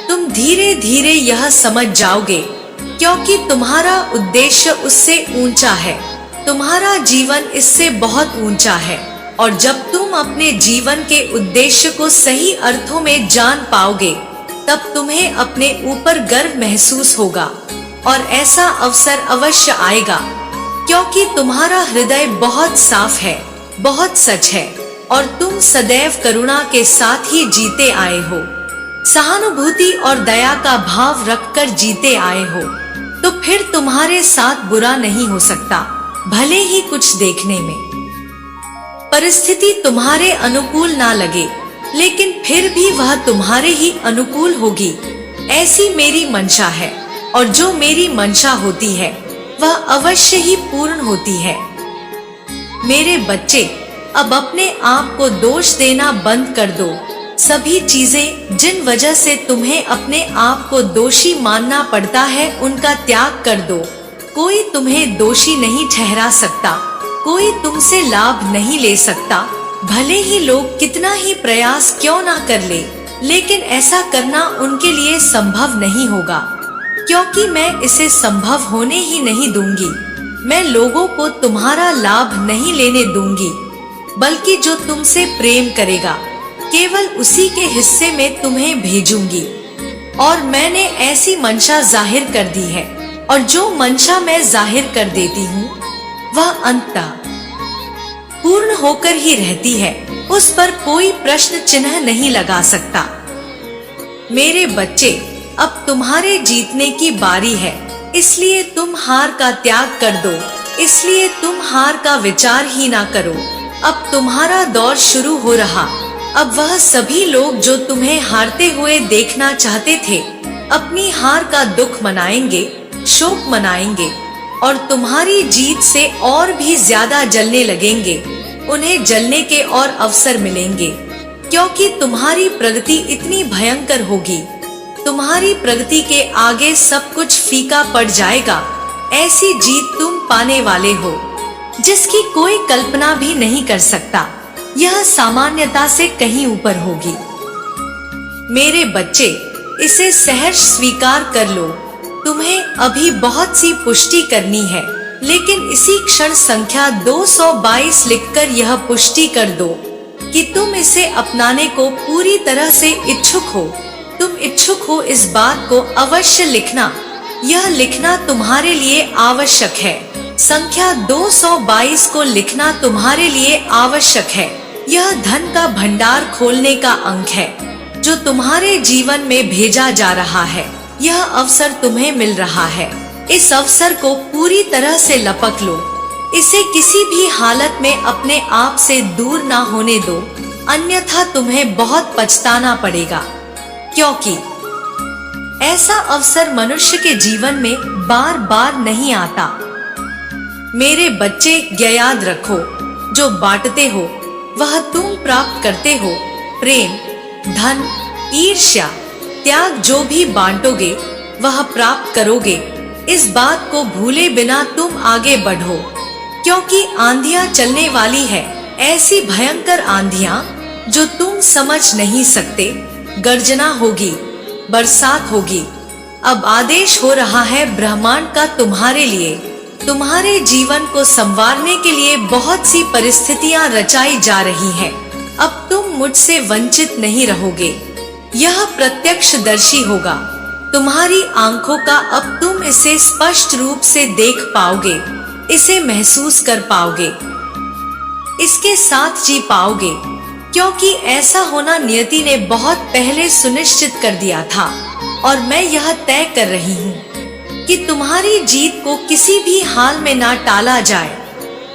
तुम धीरे धीरे यह समझ जाओगे, क्योंकि तुम्हारा उद्देश्य उससे ऊंचा है। तुम्हारा जीवन इससे बहुत ऊंचा है, और जब तुम अपने जीवन के उद्देश्य को सही अर्थों में जान पाओगे, तब तुम्हें अपने ऊपर गर्व महसूस होगा। और ऐसा अवसर अवश्य आएगा, क्योंकि तुम्हारा हृदय बहुत साफ है, बहुत सच है, और तुम सदैव करुणा के साथ ही जीते आए हो। सहानुभूति और दया का भाव रखकर जीते आए हो, तो फिर तुम्हारे साथ बुरा नहीं हो सकता। भले ही कुछ देखने में परिस्थिति तुम्हारे अनुकूल ना लगे, लेकिन फिर भी वह तुम्हारे ही अनुकूल होगी। ऐसी मेरी मंशा है, और जो मेरी मंशा होती है वह अवश्य ही पूर्ण होती है। मेरे बच्चे, अब अपने आप को दोष देना बंद कर दो। सभी चीजें जिन वजह से तुम्हें अपने आप को दोषी मानना पड़ता है, उनका त्याग कर दो। कोई तुम्हें दोषी नहीं ठहरा सकता, कोई तुमसे लाभ नहीं ले सकता। भले ही लोग कितना ही प्रयास क्यों ना कर ले, लेकिन ऐसा करना उनके लिए संभव नहीं होगा, क्योंकि मैं इसे संभव होने ही नहीं दूंगी। मैं लोगों को तुम्हारा लाभ नहीं लेने दूंगी, बल्कि जो तुमसे प्रेम करेगा केवल उसी के हिस्से में तुम्हें भेजूंगी। और मैंने ऐसी मंशा जाहिर कर दी है, और जो मंशा मैं जाहिर कर देती हूँ वह अंततः पूर्ण होकर ही रहती है, उस पर कोई प्रश्न चिन्ह नहीं लगा सकता। मेरे बच्चे, अब तुम्हारे जीतने की बारी है, इसलिए तुम हार का त्याग कर दो, इसलिए तुम हार का विचार ही ना करो। अब तुम्हारा दौर शुरू हो रहा। अब वह सभी लोग जो तुम्हें हारते हुए देखना चाहते थे, अपनी हार का दुख मनाएंगे, शोक मनाएंगे, और तुम्हारी जीत से और भी ज्यादा जलने लगेंगे। उन्हें जलने के और अवसर मिलेंगे, क्योंकि तुम्हारी प्रगति इतनी भयंकर होगी। तुम्हारी प्रगति के आगे सब कुछ फीका पड़ जाएगा। ऐसी जीत तुम पाने वाले हो जिसकी कोई कल्पना भी नहीं कर सकता। यह सामान्यता से कहीं ऊपर होगी। मेरे बच्चे, इसे सहर्ष स्वीकार कर लो। तुम्हें अभी बहुत सी पुष्टि करनी है, लेकिन इसी क्षण संख्या 222 लिखकर यह पुष्टि कर दो कि तुम इसे अपनाने को पूरी तरह से इच्छुक हो। तुम इच्छुक हो, इस बात को अवश्य लिखना। यह लिखना तुम्हारे लिए आवश्यक है। संख्या 222 को लिखना तुम्हारे लिए आवश्यक है। यह धन का भंडार खोलने का अंक है जो तुम्हारे जीवन में भेजा जा रहा है। यह अवसर तुम्हें मिल रहा है। इस अवसर को पूरी तरह से लपक लो। इसे किसी भी हालत में अपने आप से दूर ना होने दो, अन्यथा तुम्हें बहुत पछताना पड़ेगा, क्योंकि ऐसा अवसर मनुष्य के जीवन में बार बार नहीं आता। मेरे बच्चे, याद रखो, जो बांटते हो वह तुम प्राप्त करते हो। प्रेम, धन, ईर्ष्या, त्याग, जो भी बांटोगे वह प्राप्त करोगे। इस बात को भूले बिना तुम आगे बढ़ो, क्योंकि आंधियां चलने वाली है, ऐसी भयंकर आंधियां जो तुम समझ नहीं सकते। गर्जना होगी, बरसात होगी। अब आदेश हो रहा है ब्रह्मांड का तुम्हारे लिए। तुम्हारे जीवन को संवारने के लिए बहुत सी परिस्थितियां रचाई जा रही हैं। अब तुम मुझसे वंचित नहीं रहोगे। यह प्रत्यक्षदर्शी होगा। तुम्हारी आंखों का अब तुम इसे स्पष्ट रूप से देख पाओगे, इसे महसूस कर पाओगे, इसके साथ जी पाओगे, क्योंकि ऐसा होना नियति ने बहुत पहले सुनिश्चित कर दिया था। और मैं यह तय कर रही हूँ कि तुम्हारी जीत को किसी भी हाल में ना टाला जाए।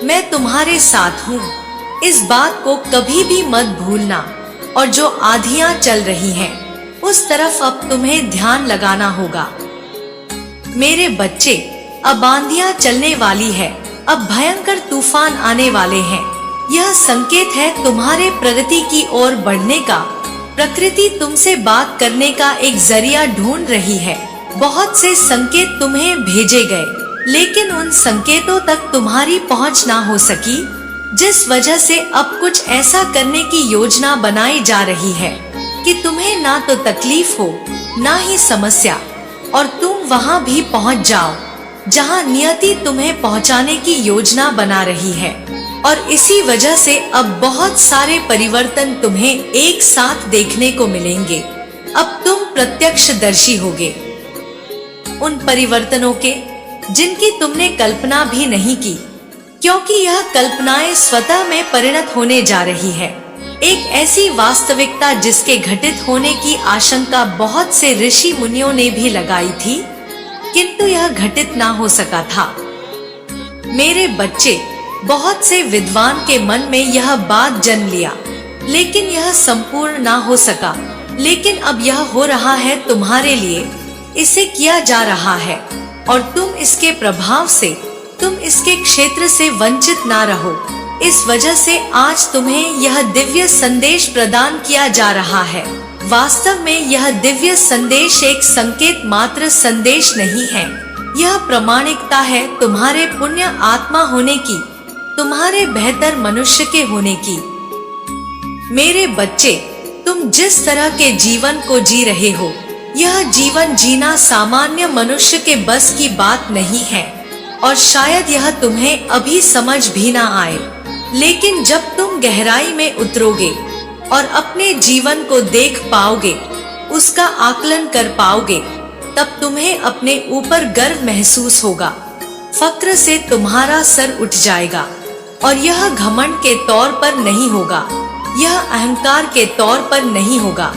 मैं तुम्हारे साथ हूँ, इस बात को कभी भी मत भूलना। और जो आंधियां चल रही हैं, उस तरफ अब तुम्हें ध्यान लगाना होगा। मेरे बच्चे, अब आंधियां चलने वाली है, अब भयंकर तूफान आने वाले हैं। यह संकेत है तुम्हारे प्रगति की ओर बढ़ने का। प्रकृति तुमसे बात करने का एक जरिया ढूंढ रही है। बहुत से संकेत तुम्हें भेजे गए, लेकिन उन संकेतों तक तुम्हारी पहुंच ना हो सकी, जिस वजह से अब कुछ ऐसा करने की योजना बनाई जा रही है कि तुम्हें ना तो तकलीफ हो, ना ही समस्या, और तुम वहां भी पहुंच जाओ जहां नियति तुम्हें पहुंचाने की योजना बना रही है। और इसी वजह से अब बहुत सारे परिवर्तन तुम्हें एक साथ देखने को मिलेंगे। अब तुम प्रत्यक्षदर्शी होगे उन परिवर्तनों के जिनकी तुमने कल्पना भी नहीं की, क्योंकि यह कल्पनाएं स्वतः में परिणत होने जा रही है। एक ऐसी वास्तविकता जिसके घटित होने की आशंका बहुत से ऋषि मुनियों ने भी लगाई थी, किंतु यह घटित ना हो सका था। मेरे बच्चे, बहुत से विद्वान के मन में यह बात जन्म लिया, लेकिन यह संपूर्ण ना हो सका। लेकिन अब यह हो रहा है तुम्हारे लिए, इसे किया जा रहा है, और तुम इसके प्रभाव से, तुम इसके क्षेत्र से वंचित ना रहो। इस वजह से आज तुम्हें यह दिव्य संदेश प्रदान किया जा रहा है। वास्तव में यह दिव्य संदेश एक संकेत मात्र संदेश नहीं है। यह प्रामाणिकता है तुम्हारे पुण्य आत्मा होने की, तुम्हारे बेहतर मनुष्य के होने की। मेरे बच्चे, तुम जिस तरह के जीवन को जी रहे हो, यह जीवन जीना सामान्य मनुष्य के बस की बात नहीं है। और शायद यह तुम्हें अभी समझ भी ना आए, लेकिन जब तुम गहराई में उतरोगे और अपने जीवन को देख पाओगे, उसका आकलन कर पाओगे, तब तुम्हें अपने ऊपर गर्व महसूस होगा। फक्र से तुम्हारा सर उठ जाएगा और यह घमंड के तौर पर नहीं होगा, यह अहंकार के तौर पर नहीं होगा,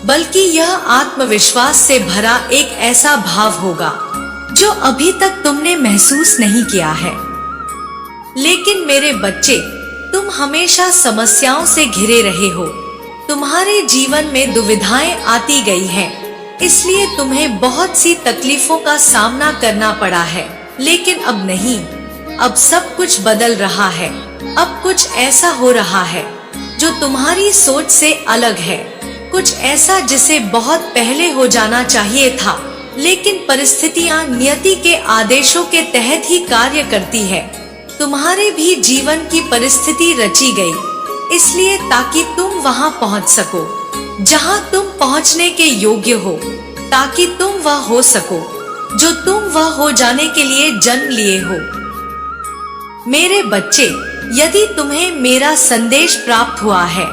बल्कि यह आत्मविश्वास से भरा एक ऐसा भाव होगा जो अभी तक तुमने महसूस नहीं किया है। लेकिन मेरे बच्चे, तुम हमेशा समस्याओं से घिरे रहे हो। तुम्हारे जीवन में दुविधाएं आती गई हैं, इसलिए तुम्हें बहुत सी तकलीफों का सामना करना पड़ा है। लेकिन अब नहीं, अब सब कुछ बदल रहा है। अब कुछ ऐसा हो रहा है जो तुम्हारी सोच से अलग है, कुछ ऐसा जिसे बहुत पहले हो जाना चाहिए था, लेकिन परिस्थितियां नियति के आदेशों के तहत ही कार्य करती है। तुम्हारे भी जीवन की परिस्थिति रची गई, इसलिए ताकि तुम वहां पहुंच सको जहां तुम पहुंचने के योग्य हो, ताकि तुम वह हो सको जो तुम वह हो जाने के लिए जन्म लिए हो। मेरे बच्चे, यदि तुम्हें मेरा संदेश प्राप्त हुआ है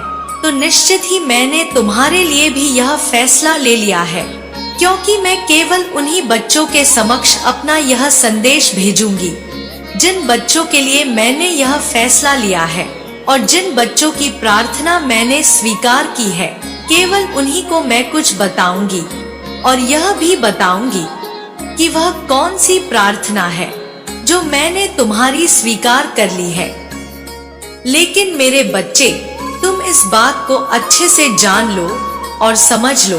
तो निश्चित ही मैंने तुम्हारे लिए भी यह फैसला ले लिया है, क्योंकि मैं केवल उन्हीं बच्चों के समक्ष अपना यह संदेश भेजूंगी जिन बच्चों के लिए मैंने यह फैसला लिया है, और जिन बच्चों की प्रार्थना मैंने स्वीकार की है, केवल उन्हीं को मैं कुछ बताऊंगी। और यह भी बताऊंगी कि वह कौन सी प्रार्थना है जो मैंने तुम्हारी स्वीकार कर ली है। लेकिन मेरे बच्चे, तुम इस बात को अच्छे से जान लो और समझ लो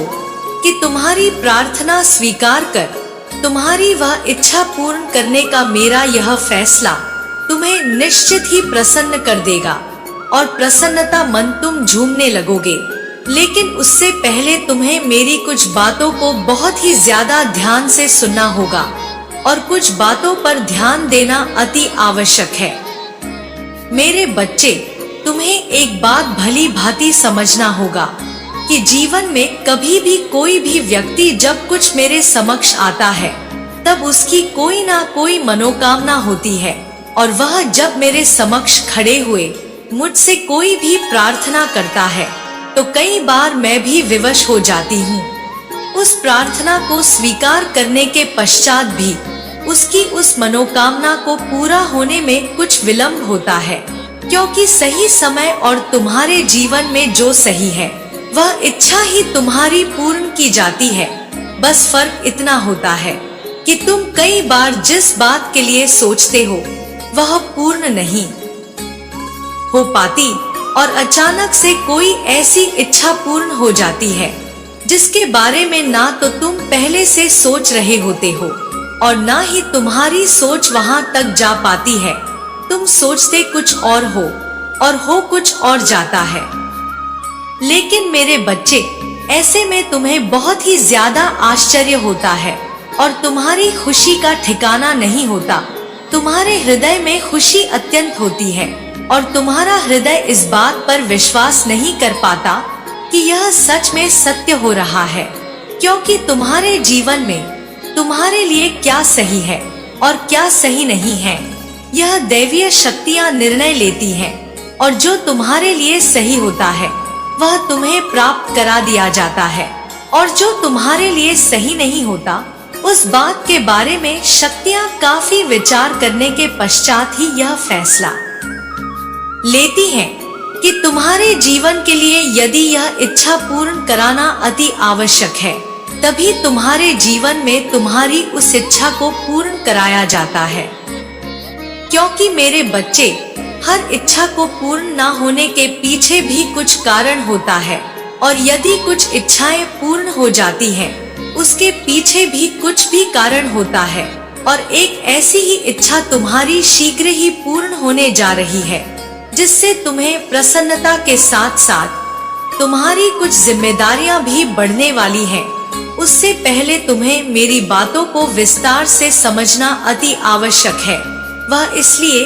कि तुम्हारी प्रार्थना स्वीकार कर तुम्हारी वह इच्छा पूर्ण करने का मेरा यह फैसला तुम्हें निश्चित ही प्रसन्न कर देगा, और प्रसन्नता मन तुम झूमने लगोगे। लेकिन उससे पहले तुम्हें मेरी कुछ बातों को बहुत ही ज्यादा ध्यान से सुनना होगा, और कुछ बातों पर ध्यान देना अति आवश्यक है। मेरे बच्चे, तुम्हें एक बात भली भांति समझना होगा कि जीवन में कभी भी कोई भी व्यक्ति जब कुछ मेरे समक्ष आता है, तब उसकी कोई ना कोई मनोकामना होती है, और वह जब मेरे समक्ष खड़े हुए मुझसे कोई भी प्रार्थना करता है तो कई बार मैं भी विवश हो जाती हूँ। उस प्रार्थना को स्वीकार करने के पश्चात भी उसकी उस मनोकामना को पूरा होने में कुछ विलंब होता है, क्योंकि सही समय और तुम्हारे जीवन में जो सही है वह इच्छा ही तुम्हारी पूर्ण की जाती है। बस फर्क इतना होता है कि तुम कई बार जिस बात के लिए सोचते हो वह पूर्ण नहीं हो पाती, और अचानक से कोई ऐसी इच्छा पूर्ण हो जाती है जिसके बारे में ना तो तुम पहले से सोच रहे होते हो और ना ही तुम्हारी सोच वहां तक जा पाती है। तुम सोचते कुछ और हो और हो कुछ और जाता है। लेकिन मेरे बच्चे, ऐसे में तुम्हें बहुत ही ज्यादा आश्चर्य होता है और तुम्हारी खुशी का ठिकाना नहीं होता। तुम्हारे हृदय में खुशी अत्यंत होती है और तुम्हारा हृदय इस बात पर विश्वास नहीं कर पाता कि यह सच में सत्य हो रहा है, क्योंकि तुम्हारे जीवन में तुम्हारे लिए क्या सही है और क्या सही नहीं है, यह दैवीय शक्तियां निर्णय लेती हैं, और जो तुम्हारे लिए सही होता है वह तुम्हें प्राप्त करा दिया जाता है, और जो तुम्हारे लिए सही नहीं होता उस बात के बारे में शक्तियां काफी विचार करने के पश्चात ही यह फैसला लेती हैं कि तुम्हारे जीवन के लिए यदि यह इच्छा पूर्ण कराना अति आवश्यक है, तभी तुम्हारे जीवन में तुम्हारी उस इच्छा को पूर्ण कराया जाता है। क्योंकि मेरे बच्चे, हर इच्छा को पूर्ण ना होने के पीछे भी कुछ कारण होता है, और यदि कुछ इच्छाएं पूर्ण हो जाती हैं, उसके पीछे भी कुछ भी कारण होता है, और एक ऐसी ही इच्छा तुम्हारी शीघ्र ही पूर्ण होने जा रही है, जिससे तुम्हें प्रसन्नता के साथ साथ तुम्हारी कुछ जिम्मेदारियां भी बढ़ने वाली हैं। उससे पहले तुम्हें मेरी बातों को विस्तार से समझना अति आवश्यक है। वह इसलिए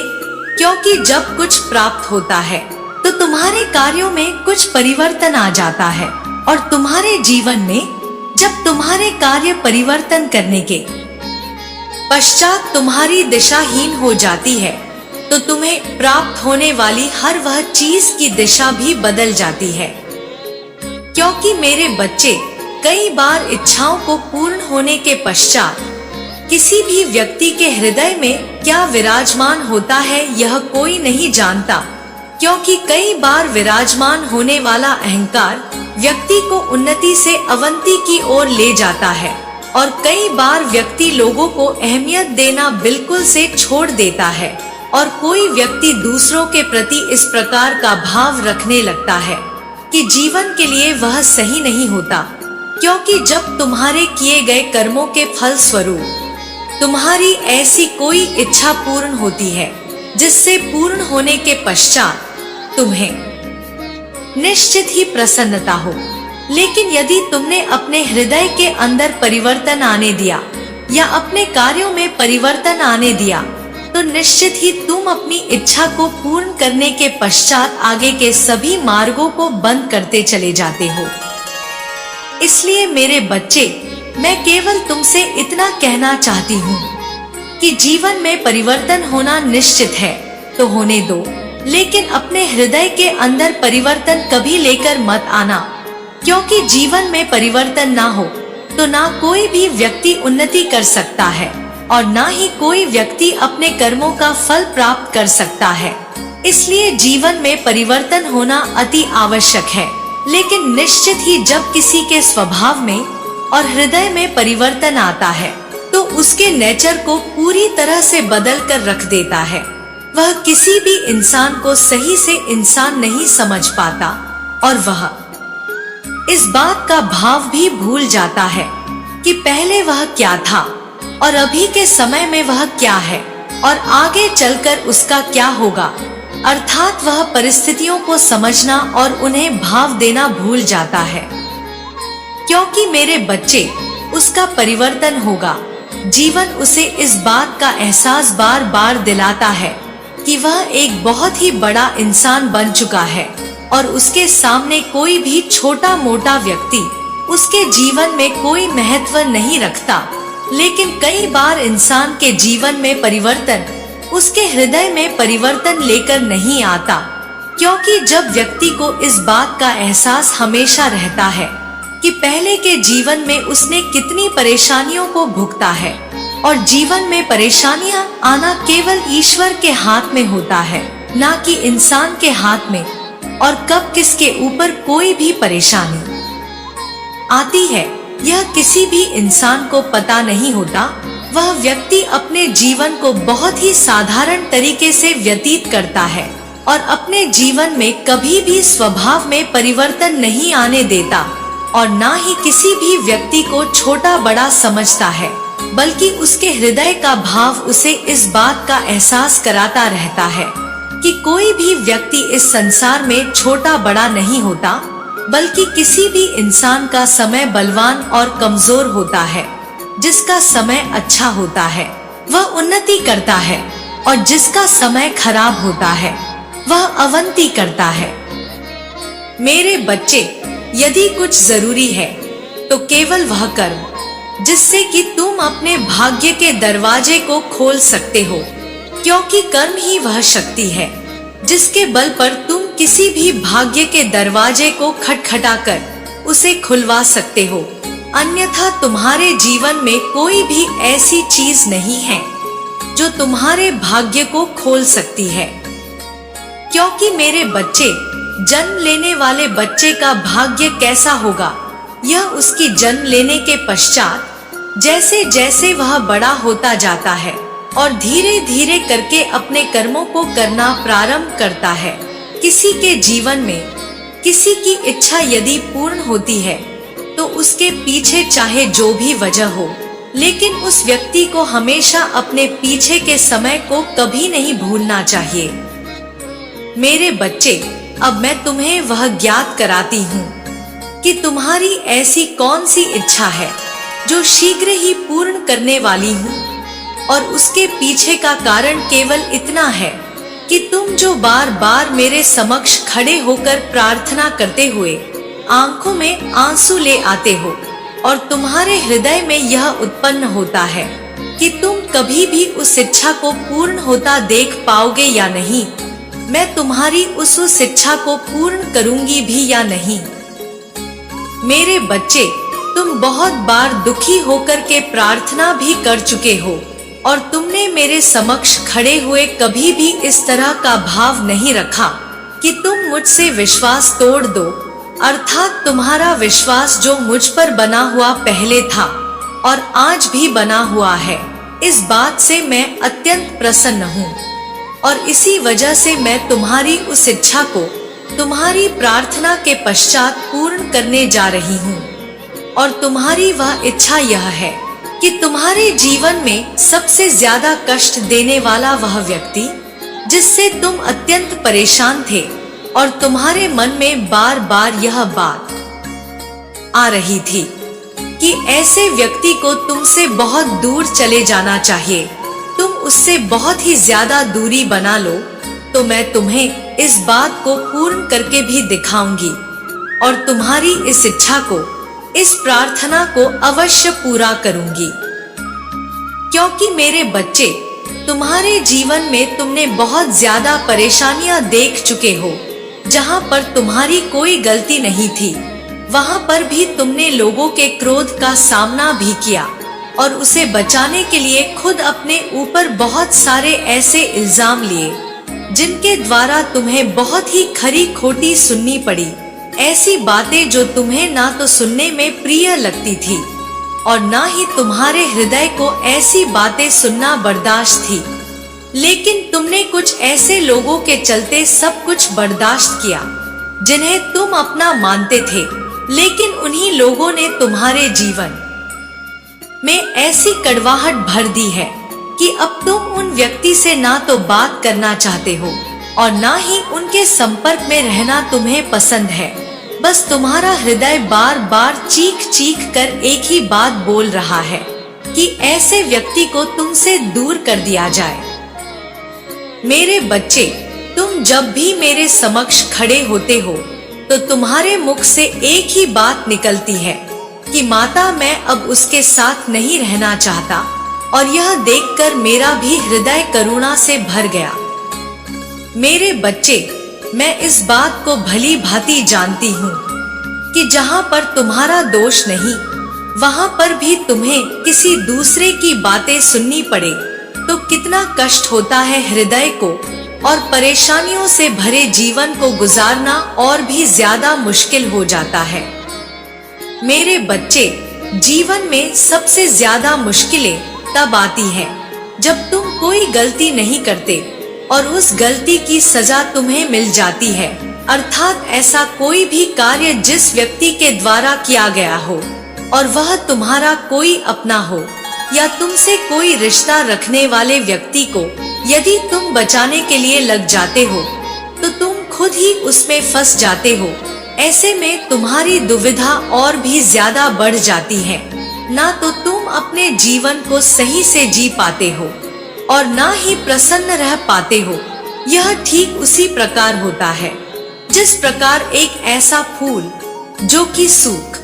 क्योंकि जब कुछ प्राप्त होता है तो तुम्हारे कार्यों में कुछ परिवर्तन आ जाता है, और तुम्हारे जीवन में जब तुम्हारे कार्य परिवर्तन करने के पश्चात तुम्हारी दिशाहीन हो जाती है, तो तुम्हें प्राप्त होने वाली हर वह चीज की दिशा भी बदल जाती है। क्योंकि मेरे बच्चे, कई बार इच्छाओं को पूर्ण होने के पश्चात किसी भी व्यक्ति के हृदय में क्या विराजमान होता है यह कोई नहीं जानता, क्योंकि कई बार विराजमान होने वाला अहंकार व्यक्ति को उन्नति से अवनति की ओर ले जाता है, और कई बार व्यक्ति लोगों को अहमियत देना बिल्कुल से छोड़ देता है, और कोई व्यक्ति दूसरों के प्रति इस प्रकार का भाव रखने लगता है कि जीवन के लिए वह सही नहीं होता। क्योंकि जब तुम्हारे किए गए कर्मों के फल स्वरूप तुम्हारी ऐसी कोई इच्छा पूर्ण होती है जिससे पूर्ण होने के पश्चात तुम्हें निश्चित ही प्रसन्नता हो, लेकिन यदि तुमने अपने हृदय के अंदर परिवर्तन आने दिया या अपने कार्यों में परिवर्तन आने दिया, तो निश्चित ही तुम अपनी इच्छा को पूर्ण करने के पश्चात आगे के सभी मार्गों को बंद करते चले जाते हो। इसलिए मेरे बच्चे, मैं केवल तुमसे इतना कहना चाहती हूँ कि जीवन में परिवर्तन होना निश्चित है तो होने दो, लेकिन अपने हृदय के अंदर परिवर्तन कभी लेकर मत आना, क्योंकि जीवन में परिवर्तन ना हो तो ना कोई भी व्यक्ति उन्नति कर सकता है और ना ही कोई व्यक्ति अपने कर्मों का फल प्राप्त कर सकता है। इसलिए जीवन में परिवर्तन होना अति आवश्यक है, लेकिन निश्चित ही जब किसी के स्वभाव में और हृदय में परिवर्तन आता है तो उसके नेचर को पूरी तरह से बदल कर रख देता है। वह किसी भी इंसान को सही से इंसान नहीं समझ पाता और वह इस बात का भाव भी भूल जाता है कि पहले वह क्या था और अभी के समय में वह क्या है और आगे चलकर उसका क्या होगा। अर्थात वह परिस्थितियों को समझना और उन्हें भाव देना भूल जाता है। क्योंकि मेरे बच्चे, उसका परिवर्तन होगा। जीवन उसे इस बात का एहसास बार बार दिलाता है कि वह एक बहुत ही बड़ा इंसान बन चुका है और उसके सामने कोई भी छोटा मोटा व्यक्ति उसके जीवन में कोई महत्व नहीं रखता। लेकिन कई बार इंसान के जीवन में परिवर्तन उसके हृदय में परिवर्तन लेकर नहीं आता, क्योंकि जब व्यक्ति को इस बात का एहसास हमेशा रहता है कि पहले के जीवन में उसने कितनी परेशानियों को भुगता है और जीवन में परेशानियां आना केवल ईश्वर के हाथ में होता है, ना कि इंसान के हाथ में, और कब किसके ऊपर कोई भी परेशानी आती है यह किसी भी इंसान को पता नहीं होता। वह व्यक्ति अपने जीवन को बहुत ही साधारण तरीके से व्यतीत करता है और अपने जीवन में कभी भी स्वभाव में परिवर्तन नहीं आने देता और ना ही किसी भी व्यक्ति को छोटा बड़ा समझता है, बल्कि उसके हृदय का भाव उसे इस बात का एहसास कराता रहता है कि कोई भी व्यक्ति इस संसार में छोटा बड़ा नहीं होता, बल्कि किसी भी इंसान का समय बलवान और कमजोर होता है। जिसका समय अच्छा होता है वह उन्नति करता है और जिसका समय खराब होता है वह अवनति करता है। मेरे बच्चे, यदि कुछ जरूरी है तो केवल वह कर्म जिससे कि तुम अपने भाग्य के दरवाजे को खोल सकते हो, क्योंकि कर्म ही वह शक्ति है जिसके बल पर तुम किसी भी भाग्य के दरवाजे को खटखटाकर उसे खुलवा सकते हो। अन्यथा तुम्हारे जीवन में कोई भी ऐसी चीज नहीं है जो तुम्हारे भाग्य को खोल सकती है। क्योंकि मेरे बच्चे, जन्म लेने वाले बच्चे का भाग्य कैसा होगा यह उसकी जन्म लेने के पश्चात जैसे जैसे वह बड़ा होता जाता है और धीरे धीरे करके अपने कर्मों को करना प्रारंभ करता है। किसी के जीवन में किसी की इच्छा यदि पूर्ण होती है तो उसके पीछे चाहे जो भी वजह हो, लेकिन उस व्यक्ति को हमेशा अपने पीछे के समय को कभी नहीं भूलना चाहिए। मेरे बच्चे, अब मैं तुम्हें वह ज्ञात कराती हूँ कि तुम्हारी ऐसी कौन सी इच्छा है जो शीघ्र ही पूर्ण करने वाली हूँ, और उसके पीछे का कारण केवल इतना है कि तुम जो बार बार मेरे समक्ष खड़े होकर प्रार्थना करते हुए आंखों में आंसू ले आते हो और तुम्हारे हृदय में यह उत्पन्न होता है कि तुम कभी भी उस इच्छा को पूर्ण होता देख पाओगे या नहीं, मैं तुम्हारी उस इच्छा को पूर्ण करूंगी भी या नहीं। मेरे बच्चे, तुम बहुत बार दुखी होकर के प्रार्थना भी कर चुके हो और तुमने मेरे समक्ष खड़े हुए कभी भी इस तरह का भाव नहीं रखा कि तुम मुझसे विश्वास तोड़ दो, अर्थात तुम्हारा विश्वास जो मुझ पर बना हुआ पहले था और आज भी बना हुआ है, इस बात से मैं अत्यंत प्रसन्न हूँ और इसी वजह से मैं तुम्हारी उस इच्छा को तुम्हारी प्रार्थना के पश्चात पूर्ण करने जा रही हूँ। और तुम्हारी वह इच्छा यह है कि तुम्हारे जीवन में सबसे ज्यादा कष्ट देने वाला वह व्यक्ति जिससे तुम अत्यंत परेशान थे और तुम्हारे मन में बार बार यह बात आ रही थी कि ऐसे व्यक्ति को तुमसे बहुत दूर चले जाना चाहिए, तुम उससे बहुत ही ज्यादा दूरी बना लो, तो मैं तुम्हें इस बात को पूर्ण करके भी दिखाऊंगी और तुम्हारी इस इच्छा को, इस प्रार्थना को अवश्य पूरा करूंगी। क्योंकि मेरे बच्चे, तुम्हारे जीवन में तुमने बहुत ज्यादा परेशानियां देख चुके हो। जहां पर तुम्हारी कोई गलती नहीं थी, वहां पर भी तुमने लोगों के क्रोध का सामना भी किया और उसे बचाने के लिए खुद अपने ऊपर बहुत सारे ऐसे इल्जाम लिए जिनके द्वारा तुम्हें बहुत ही खरी खोटी सुननी पड़ी, ऐसी बातें जो तुम्हें ना तो सुनने में प्रिय लगती थी और ना ही तुम्हारे हृदय को ऐसी बातें सुनना बर्दाश्त थी। लेकिन तुमने कुछ ऐसे लोगों के चलते सब कुछ बर्दाश्त किया जिन्हें तुम अपना मानते थे, लेकिन उन्हीं लोगों ने तुम्हारे जीवन में ऐसी कड़वाहट भर दी है कि अब तुम उन व्यक्ति से ना तो बात करना चाहते हो और ना ही उनके संपर्क में रहना तुम्हें पसंद है। बस तुम्हारा हृदय बार बार चीख चीख कर एक ही बात बोल रहा है कि ऐसे व्यक्ति को तुमसे दूर कर दिया जाए। मेरे बच्चे, तुम जब भी मेरे समक्ष खड़े होते हो तो तुम्हारे मुख से एक ही बात निकलती है कि माता, मैं अब उसके साथ नहीं रहना चाहता, और यह देखकर मेरा भी हृदय करुणा से भर गया। मेरे बच्चे, मैं इस बात को भली भांति जानती हूँ कि जहाँ पर तुम्हारा दोष नहीं, वहाँ पर भी तुम्हें किसी दूसरे की बातें सुननी पड़े तो कितना कष्ट होता है हृदय को, और परेशानियों से भरे जीवन को गुजारना और भी ज्यादा मुश्किल हो जाता है। मेरे बच्चे, जीवन में सबसे ज्यादा मुश्किलें तब आती है जब तुम कोई गलती नहीं करते और उस गलती की सजा तुम्हें मिल जाती है, अर्थात ऐसा कोई भी कार्य जिस व्यक्ति के द्वारा किया गया हो और वह तुम्हारा कोई अपना हो या तुमसे कोई रिश्ता रखने वाले व्यक्ति को यदि तुम बचाने के लिए लग जाते हो तो तुम खुद ही उसमें फंस जाते हो। ऐसे में तुम्हारी दुविधा और भी ज्यादा बढ़ जाती है, ना तो तुम अपने जीवन को सही से जी पाते हो और ना ही प्रसन्न रह पाते हो। यह ठीक उसी प्रकार होता है जिस प्रकार एक ऐसा फूल जो कि सूख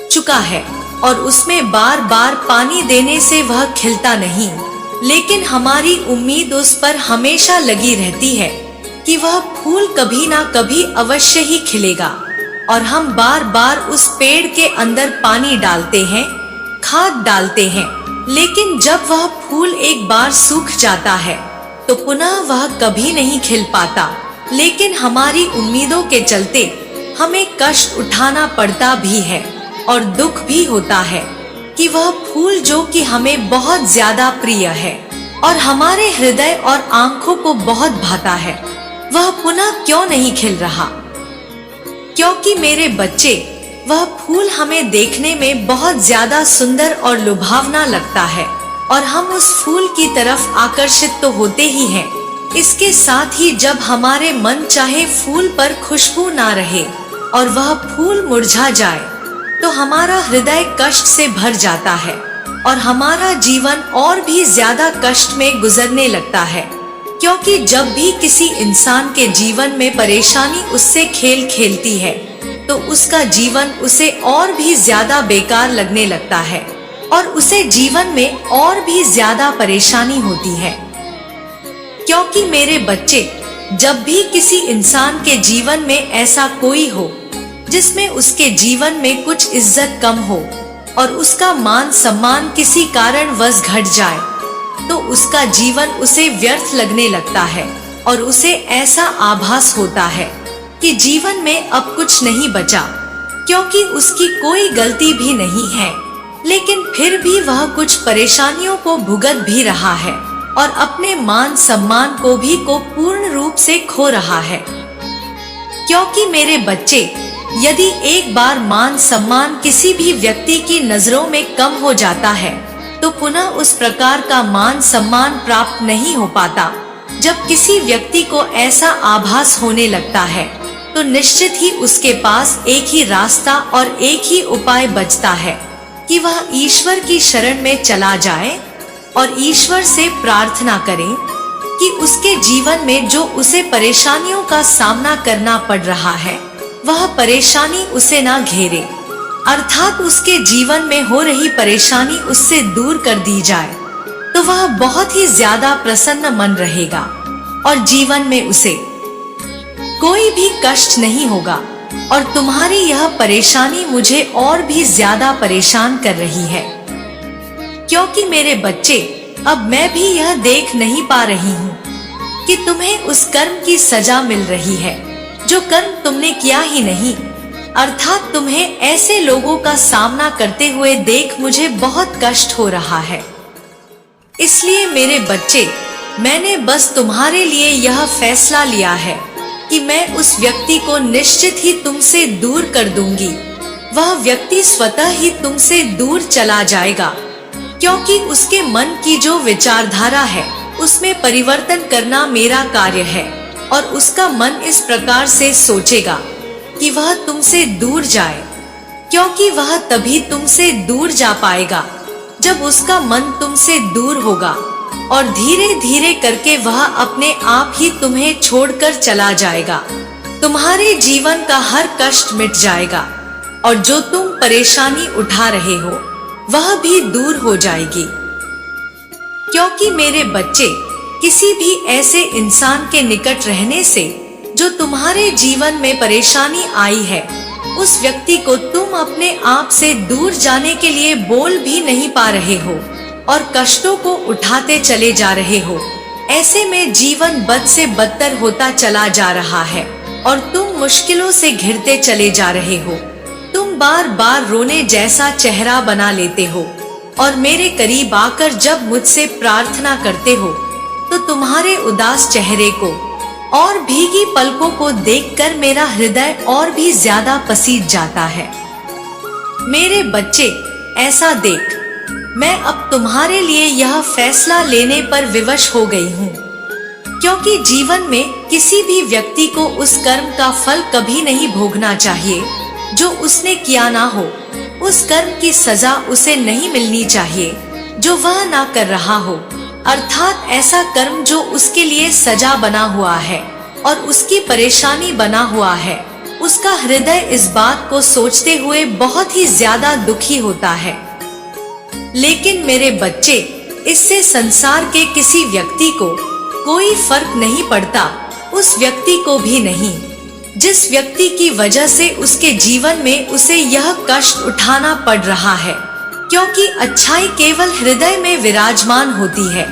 चुका है और उसमें बार बार पानी देने से वह खिलता नहीं, लेकिन हमारी उम्मीद उस पर हमेशा लगी रहती है कि वह फूल कभी ना कभी अवश्य ही खिलेगा, और हम बार बार उस पेड़ के अंदर पानी डालते हैं, खाद डालते हैं, लेकिन जब वह फूल एक बार सूख जाता है तो पुनः वह कभी नहीं खिल पाता। लेकिन हमारी उम्मीदों के चलते हमें कष्ट उठाना पड़ता भी है और दुख भी होता है कि वह फूल जो कि हमें बहुत ज्यादा प्रिय है और हमारे हृदय और आंखों को बहुत भाता है, वह पुनः क्यों नहीं खिल रहा। क्योंकि मेरे बच्चे, वह फूल हमें देखने में बहुत ज्यादा सुंदर और लुभावना लगता है और हम उस फूल की तरफ आकर्षित तो होते ही हैं। इसके साथ ही जब हमारे मन चाहे फूल पर खुशबू ना रहे और वह फूल मुरझा जाए तो हमारा हृदय कष्ट से भर जाता है और हमारा जीवन और भी ज्यादा कष्ट में गुजरने लगता है। क्योंकि जब भी किसी इंसान के जीवन में परेशानी उससे खेल खेलती है तो उसका जीवन उसे और भी ज्यादा बेकार लगने लगता है। और उसे जीवन में और भी ज्यादा परेशानी होती है। क्योंकि मेरे बच्चे, जब भी किसी इंसान के जीवन में ऐसा कोई हो जिसमें उसके जीवन में कुछ इज्जत कम हो और उसका मान सम्मान किसी कारणवश घट जाए, तो उसका जीवन उसे व्यर्थ लगने लगता है और उसे ऐसा आभास होता है कि जीवन में अब कुछ नहीं बचा, क्योंकि उसकी कोई गलती भी नहीं है। लेकिन फिर भी वह कुछ परेशानियों को भुगत भी रहा है और अपने मान सम्मान को भी पूर्ण रूप से खो रहा है। क्योंकि मेरे बच्चे, यदि एक बार मान सम्मान किसी भी व्यक्ति की नजरों में कम हो जाता है, तो पुनः उस प्रकार का मान सम्मान प्राप्त नहीं हो पाता। जब किसी व्यक्ति को ऐसा आभास होने लगता है, तो निश्चित ही उसके पास एक ही रास्ता और एक ही उपाय बचता है कि वह ईश्वर की शरण में चला जाए और ईश्वर से प्रार्थना करे कि उसके जीवन में जो उसे परेशानियों का सामना करना पड़ रहा है, वह परेशानी उसे ना घेरे, अर्थात उसके जीवन में हो रही परेशानी उससे दूर कर दी जाए, तो वह बहुत ही ज्यादा प्रसन्न मन रहेगा और जीवन में उसे कोई भी कष्ट नहीं होगा। और तुम्हारी यह परेशानी मुझे और भी ज्यादा परेशान कर रही है, क्योंकि मेरे बच्चे, अब मैं भी यह देख नहीं पा रही हूँ कि तुम्हें उस कर्म की सजा मिल रही है जो कर्म तुमने किया ही नहीं। अर्थात तुम्हें ऐसे लोगों का सामना करते हुए देख मुझे बहुत कष्ट हो रहा है। इसलिए मेरे बच्चे, मैंने बस तुम्हारे लिए यह फैसला लिया है कि मैं उस व्यक्ति को निश्चित ही तुमसे दूर कर दूंगी। वह व्यक्ति स्वतः ही तुमसे दूर चला जाएगा, क्योंकि उसके मन की जो विचारधारा है उसमें परिवर्तन करना मेरा कार्य है। और उसका मन इस प्रकार से सोचेगा कि वह तुमसे दूर जाए, क्योंकि वह तभी तुमसे दूर जा पाएगा जब उसका मन तुमसे दूर होगा, और धीरे धीरे करके वह अपने आप ही तुम्हें छोड़कर चला जाएगा। तुम्हारे जीवन का हर कष्ट मिट जाएगा और जो तुम परेशानी उठा रहे हो वह भी दूर हो जाएगी। क्योंकि मेरे बच्चे, किसी भी ऐसे इंसान के निकट रहने से जो तुम्हारे जीवन में परेशानी आई है, उस व्यक्ति को तुम अपने आप से दूर जाने के लिए बोल भी नहीं पा रहे हो और कष्टों को उठाते चले जा रहे हो। ऐसे में जीवन बद से बदतर होता चला जा रहा है और तुम मुश्किलों से घिरते चले जा रहे हो। तुम बार बार रोने जैसा चेहरा बना लेते हो और मेरे करीब आकर जब मुझसे प्रार्थना करते हो, तो तुम्हारे उदास चेहरे को और भीगी पलकों को देखकर मेरा हृदय और भी ज्यादा पसीज जाता है। मेरे बच्चे, ऐसा देख, मैं अब तुम्हारे लिए यह फैसला लेने पर विवश हो गई हूँ, क्योंकि जीवन में किसी भी व्यक्ति को उस कर्म का फल कभी नहीं भोगना चाहिए जो उसने किया ना हो। उस कर्म की सजा उसे नहीं मिलनी चाहिए जो वह ना कर रहा हो, अर्थात ऐसा कर्म जो उसके लिए सजा बना हुआ है और उसकी परेशानी बना हुआ है। उसका हृदय इस बात को सोचते हुए बहुत ही ज्यादा दुखी होता है। लेकिन मेरे बच्चे, इससे संसार के किसी व्यक्ति को कोई फर्क नहीं पड़ता, उस व्यक्ति को भी नहीं जिस व्यक्ति की वजह से उसके जीवन में उसे यह कष्ट उठाना पड़ रहा है। क्योंकि अच्छाई केवल हृदय में विराजमान होती है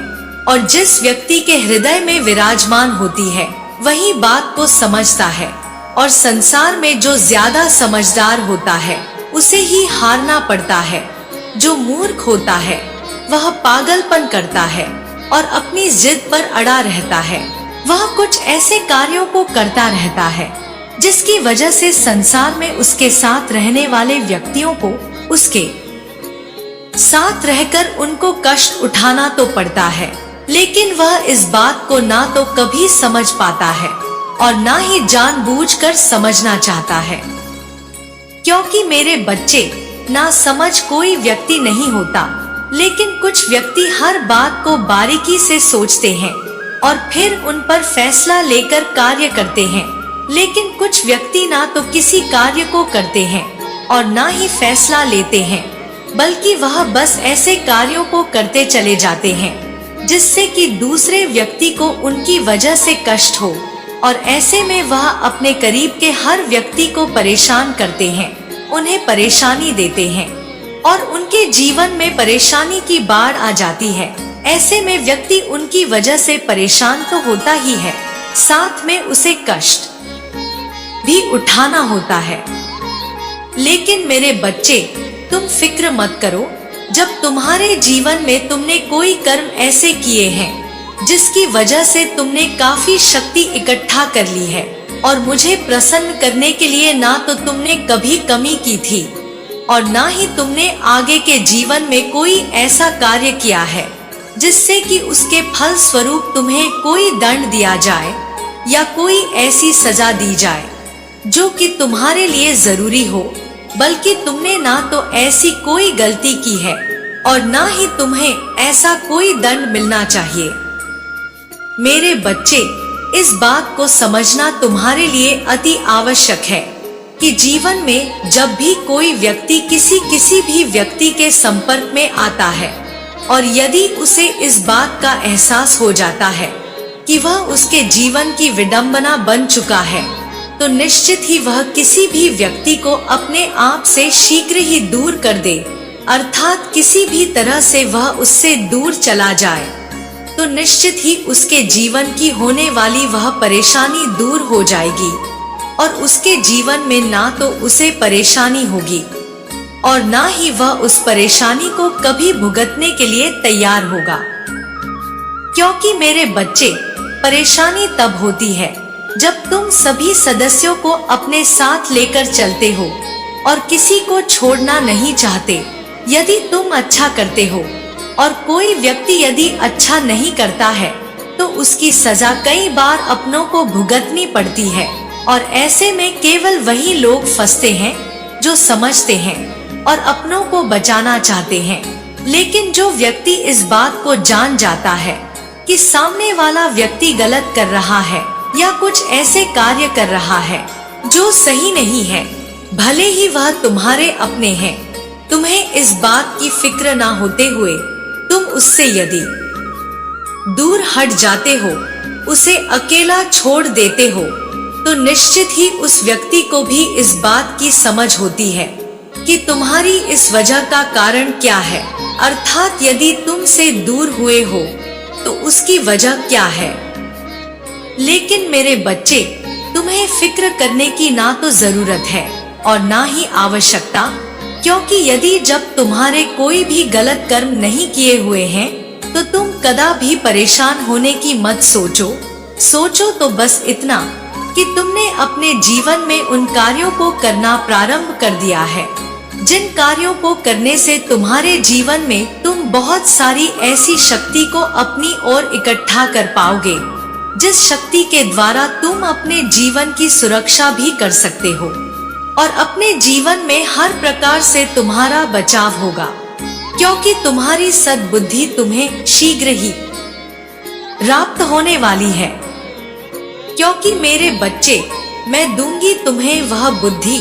और जिस व्यक्ति के हृदय में विराजमान होती है वही बात को समझता है, और संसार में जो ज्यादा समझदार होता है उसे ही हारना पड़ता है। जो मूर्ख होता है वह पागलपन करता है और अपनी जिद पर अड़ा रहता है। वह कुछ ऐसे कार्यों को करता रहता है जिसकी वजह से संसार में उसके साथ रहने वाले व्यक्तियों को उसके साथ रहकर उनको कष्ट उठाना तो पड़ता है, लेकिन वह इस बात को ना तो कभी समझ पाता है और ना ही जानबूझकर समझना चाहता है। क्योंकि मेरे बच्चे, ना समझ कोई व्यक्ति नहीं होता, लेकिन कुछ व्यक्ति हर बात को बारीकी से सोचते हैं और फिर उन पर फैसला लेकर कार्य करते हैं। लेकिन कुछ व्यक्ति ना तो किसी कार्य को करते हैं और ना ही फैसला लेते हैं। बल्कि वह बस ऐसे कार्यों को करते चले जाते हैं जिससे कि दूसरे व्यक्ति को उनकी वजह से कष्ट हो, और ऐसे में वह अपने करीब के हर व्यक्ति को परेशान करते हैं, उन्हें परेशानी देते हैं और उनके जीवन में परेशानी की बाढ़ आ जाती है। ऐसे में व्यक्ति उनकी वजह से परेशान तो होता ही है, साथ में उसे कष्ट भी उठाना होता है। लेकिन मेरे बच्चे, तुम फिक्र मत करो। जब तुम्हारे जीवन में तुमने कोई कर्म ऐसे किए हैं जिसकी वजह से तुमने काफी शक्ति इकट्ठा कर ली है, और मुझे प्रसन्न करने के लिए ना तो तुमने कभी कमी की थी और ना ही तुमने आगे के जीवन में कोई ऐसा कार्य किया है जिससे कि उसके फल स्वरूप तुम्हें कोई दंड दिया जाए या कोई ऐसी सजा दी जाए जो कि तुम्हारे लिए जरूरी हो, बल्कि तुमने ना तो ऐसी कोई गलती की है और ना ही तुम्हें ऐसा कोई दंड मिलना चाहिए। मेरे बच्चे, इस बात को समझना तुम्हारे लिए अति आवश्यक है कि जीवन में जब भी कोई व्यक्ति किसी भी व्यक्ति के संपर्क में आता है और यदि उसे इस बात का एहसास हो जाता है कि वह उसके जीवन की विडंबना बन चुका है, तो निश्चित ही वह किसी भी व्यक्ति को अपने आप से शीघ्र ही दूर कर दे, अर्थात किसी भी तरह से वह उससे दूर चला जाए, तो निश्चित ही उसके जीवन की होने वाली वह परेशानी दूर हो जाएगी और उसके जीवन में ना तो उसे परेशानी होगी और ना ही वह उस परेशानी को कभी भुगतने के लिए तैयार होगा। क्योंकि मेरे बच्चे, परेशानी तब होती है जब तुम सभी सदस्यों को अपने साथ लेकर चलते हो और किसी को छोड़ना नहीं चाहते। यदि तुम अच्छा करते हो और कोई व्यक्ति यदि अच्छा नहीं करता है तो उसकी सजा कई बार अपनों को भुगतनी पड़ती है, और ऐसे में केवल वही लोग फंसते हैं जो समझते हैं और अपनों को बचाना चाहते हैं। लेकिन जो व्यक्ति इस बात को जान जाता है कि सामने वाला व्यक्ति गलत कर रहा है या कुछ ऐसे कार्य कर रहा है जो सही नहीं है, भले ही वह तुम्हारे अपने हैं, तुम्हें इस बात की फिक्र ना होते हुए तुम उससे यदि दूर हट जाते हो, उसे अकेला छोड़ देते हो, तो निश्चित ही उस व्यक्ति को भी इस बात की समझ होती है कि तुम्हारी इस वजह का कारण क्या है, अर्थात यदि तुमसे दूर हुए हो तो उसकी वजह क्या है। लेकिन मेरे बच्चे, तुम्हें फिक्र करने की ना तो जरूरत है और ना ही आवश्यकता, क्योंकि यदि जब तुम्हारे कोई भी गलत कर्म नहीं किए हुए हैं तो तुम कदा भी परेशान होने की मत सोचो। सोचो तो बस इतना कि तुमने अपने जीवन में उन कार्यों को करना प्रारंभ कर दिया है जिन कार्यों को करने से तुम्हारे जीवन में तुम बहुत सारी ऐसी शक्ति को अपनी ओर इकट्ठा कर पाओगे जिस शक्ति के द्वारा तुम अपने जीवन की सुरक्षा भी कर सकते हो और अपने जीवन में हर प्रकार से तुम्हारा बचाव होगा, क्योंकि तुम्हारी सद्बुद्धि तुम्हें शीघ्र ही प्राप्त होने वाली है। क्योंकि मेरे बच्चे, मैं दूंगी तुम्हें वह बुद्धि।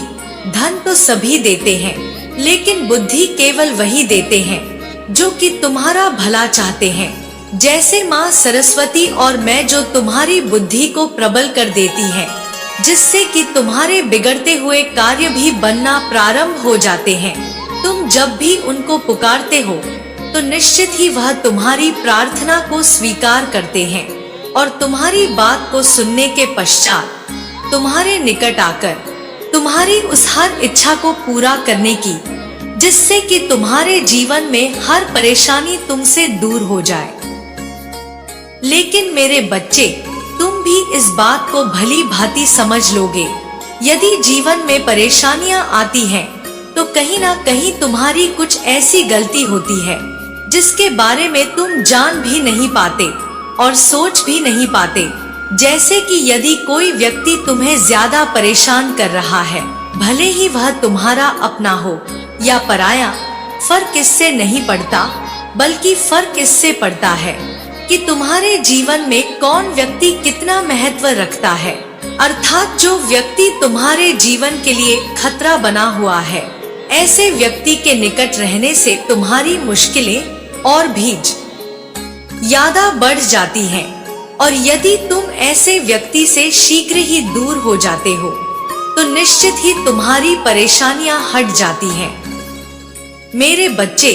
धन तो सभी देते हैं, लेकिन बुद्धि केवल वही देते हैं जो कि तुम्हारा भला चाहते हैं। जैसे माँ सरस्वती और मैं जो तुम्हारी बुद्धि को प्रबल कर देती है, जिससे कि तुम्हारे बिगड़ते हुए कार्य भी बनना प्रारंभ हो जाते हैं। तुम जब भी उनको पुकारते हो तो निश्चित ही वह तुम्हारी प्रार्थना को स्वीकार करते हैं और तुम्हारी बात को सुनने के पश्चात तुम्हारे निकट आकर तुम्हारी उस हर इच्छा को पूरा करने की, जिससे कि तुम्हारे जीवन में हर परेशानी तुमसे दूर हो जाए। लेकिन मेरे बच्चे, तुम भी इस बात को भली भांति समझ लोगे, यदि जीवन में परेशानियां आती हैं, तो कहीं ना कहीं तुम्हारी कुछ ऐसी गलती होती है जिसके बारे में तुम जान भी नहीं पाते और सोच भी नहीं पाते। जैसे कि यदि कोई व्यक्ति तुम्हें ज्यादा परेशान कर रहा है, भले ही वह तुम्हारा अपना हो या पराया, फर्क इससे नहीं पड़ता, बल्कि फर्क इससे पड़ता है कि तुम्हारे जीवन में कौन व्यक्ति कितना महत्व रखता है। अर्थात जो व्यक्ति तुम्हारे जीवन के लिए खतरा बना हुआ है, ऐसे व्यक्ति के निकट रहने से तुम्हारी मुश्किलें और भी ज्यादा बढ़ जाती हैं, और यदि तुम ऐसे व्यक्ति से शीघ्र ही दूर हो जाते हो तो निश्चित ही तुम्हारी परेशानियां हट जाती हैं। मेरे बच्चे,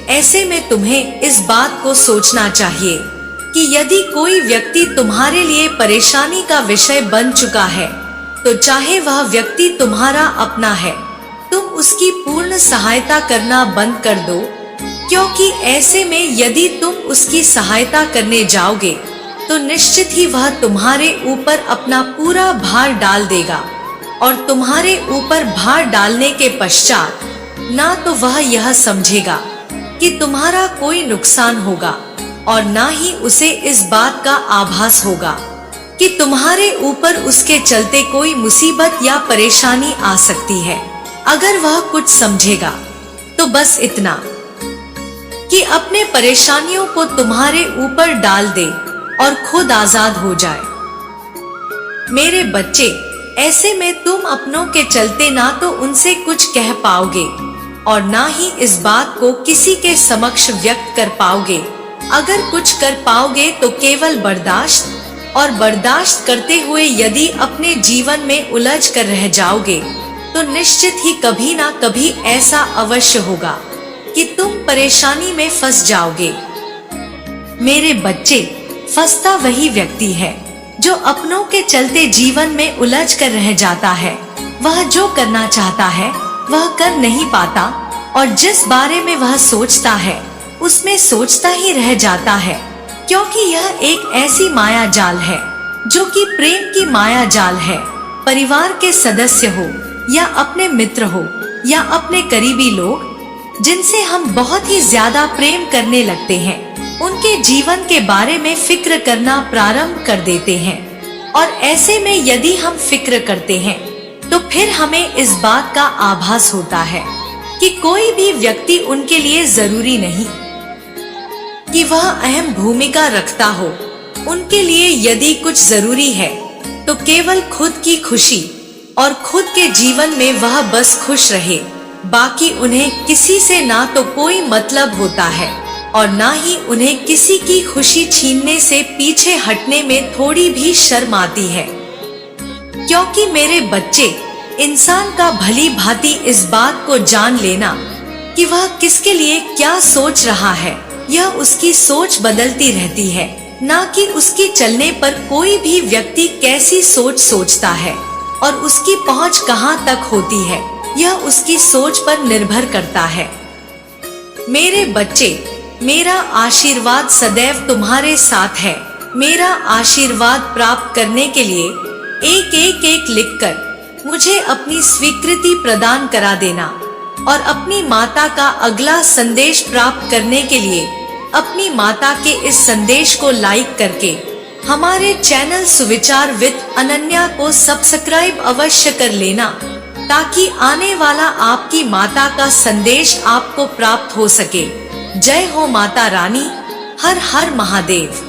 ऐसे में तुम्हें इस बात को सोचना चाहिए कि यदि कोई व्यक्ति तुम्हारे लिए परेशानी का विषय बन चुका है तो चाहे वह व्यक्ति तुम्हारा अपना है, तुम उसकी पूर्ण सहायता करना बंद कर दो, क्योंकि ऐसे में यदि तुम उसकी सहायता करने जाओगे तो निश्चित ही वह तुम्हारे ऊपर अपना पूरा भार डाल देगा, और तुम्हारे ऊपर भार डालने के पश्चात ना तो वह यह समझेगा कि तुम्हारा कोई नुकसान होगा और ना ही उसे इस बात का आभास होगा कि तुम्हारे ऊपर उसके चलते कोई मुसीबत या परेशानी आ सकती है। अगर वह कुछ समझेगा तो बस इतना कि अपने परेशानियों को तुम्हारे ऊपर डाल दे और खुद आजाद हो जाए। मेरे बच्चे, ऐसे में तुम अपनों के चलते ना तो उनसे कुछ कह पाओगे और ना ही इस बात को किसी के समक्ष व्यक्त कर पाओगे। अगर कुछ कर पाओगे तो केवल बर्दाश्त, और बर्दाश्त करते हुए यदि अपने जीवन में उलझ कर रह जाओगे तो निश्चित ही कभी ना कभी ऐसा अवश्य होगा कि तुम परेशानी में फंस जाओगे। मेरे बच्चे, फंसता वही व्यक्ति है जो अपनों के चलते जीवन में उलझ कर रह जाता है। वह जो करना चाहता है वह कर नहीं पाता, और जिस बारे में वह सोचता है उसमें सोचता ही रह जाता है, क्योंकि यह एक ऐसी माया जाल है जो कि प्रेम की माया जाल है। परिवार के सदस्य हो या अपने मित्र हो या अपने करीबी लोग जिनसे हम बहुत ही ज्यादा प्रेम करने लगते हैं, उनके जीवन के बारे में फिक्र करना प्रारंभ कर देते हैं। और ऐसे में यदि हम फिक्र करते हैं तो फिर हमें इस बात का आभास होता है कि कोई भी व्यक्ति उनके लिए जरूरी नहीं कि वह अहम भूमिका रखता हो। उनके लिए यदि कुछ जरूरी है तो केवल खुद की खुशी और खुद के जीवन में वह बस खुश रहे। बाकी उन्हें किसी से ना तो कोई मतलब होता है और ना ही उन्हें किसी की खुशी छीनने से पीछे हटने में थोड़ी भी शर्म आती है। क्योंकि मेरे बच्चे, इंसान का भली भांति इस बात को जान लेना कि वह किसके लिए क्या सोच रहा है, यह उसकी सोच बदलती रहती है, ना कि उसके चलने पर कोई भी व्यक्ति कैसी सोच सोचता है और उसकी पहुंच कहां तक होती है, यह उसकी सोच पर निर्भर करता है। मेरे बच्चे, मेरा आशीर्वाद सदैव तुम्हारे साथ है। मेरा आशीर्वाद प्राप्त करने के लिए एक लिखकर मुझे अपनी स्वीकृति प्रदान करा देना, और अपनी माता का अगला संदेश प्राप्त करने के लिए अपनी माता के इस संदेश को लाइक करके हमारे चैनल सुविचार विद अनन्या को सब्सक्राइब अवश्य कर लेना, ताकि आने वाला आपकी माता का संदेश आपको प्राप्त हो सके। जय हो माता रानी। हर हर महादेव।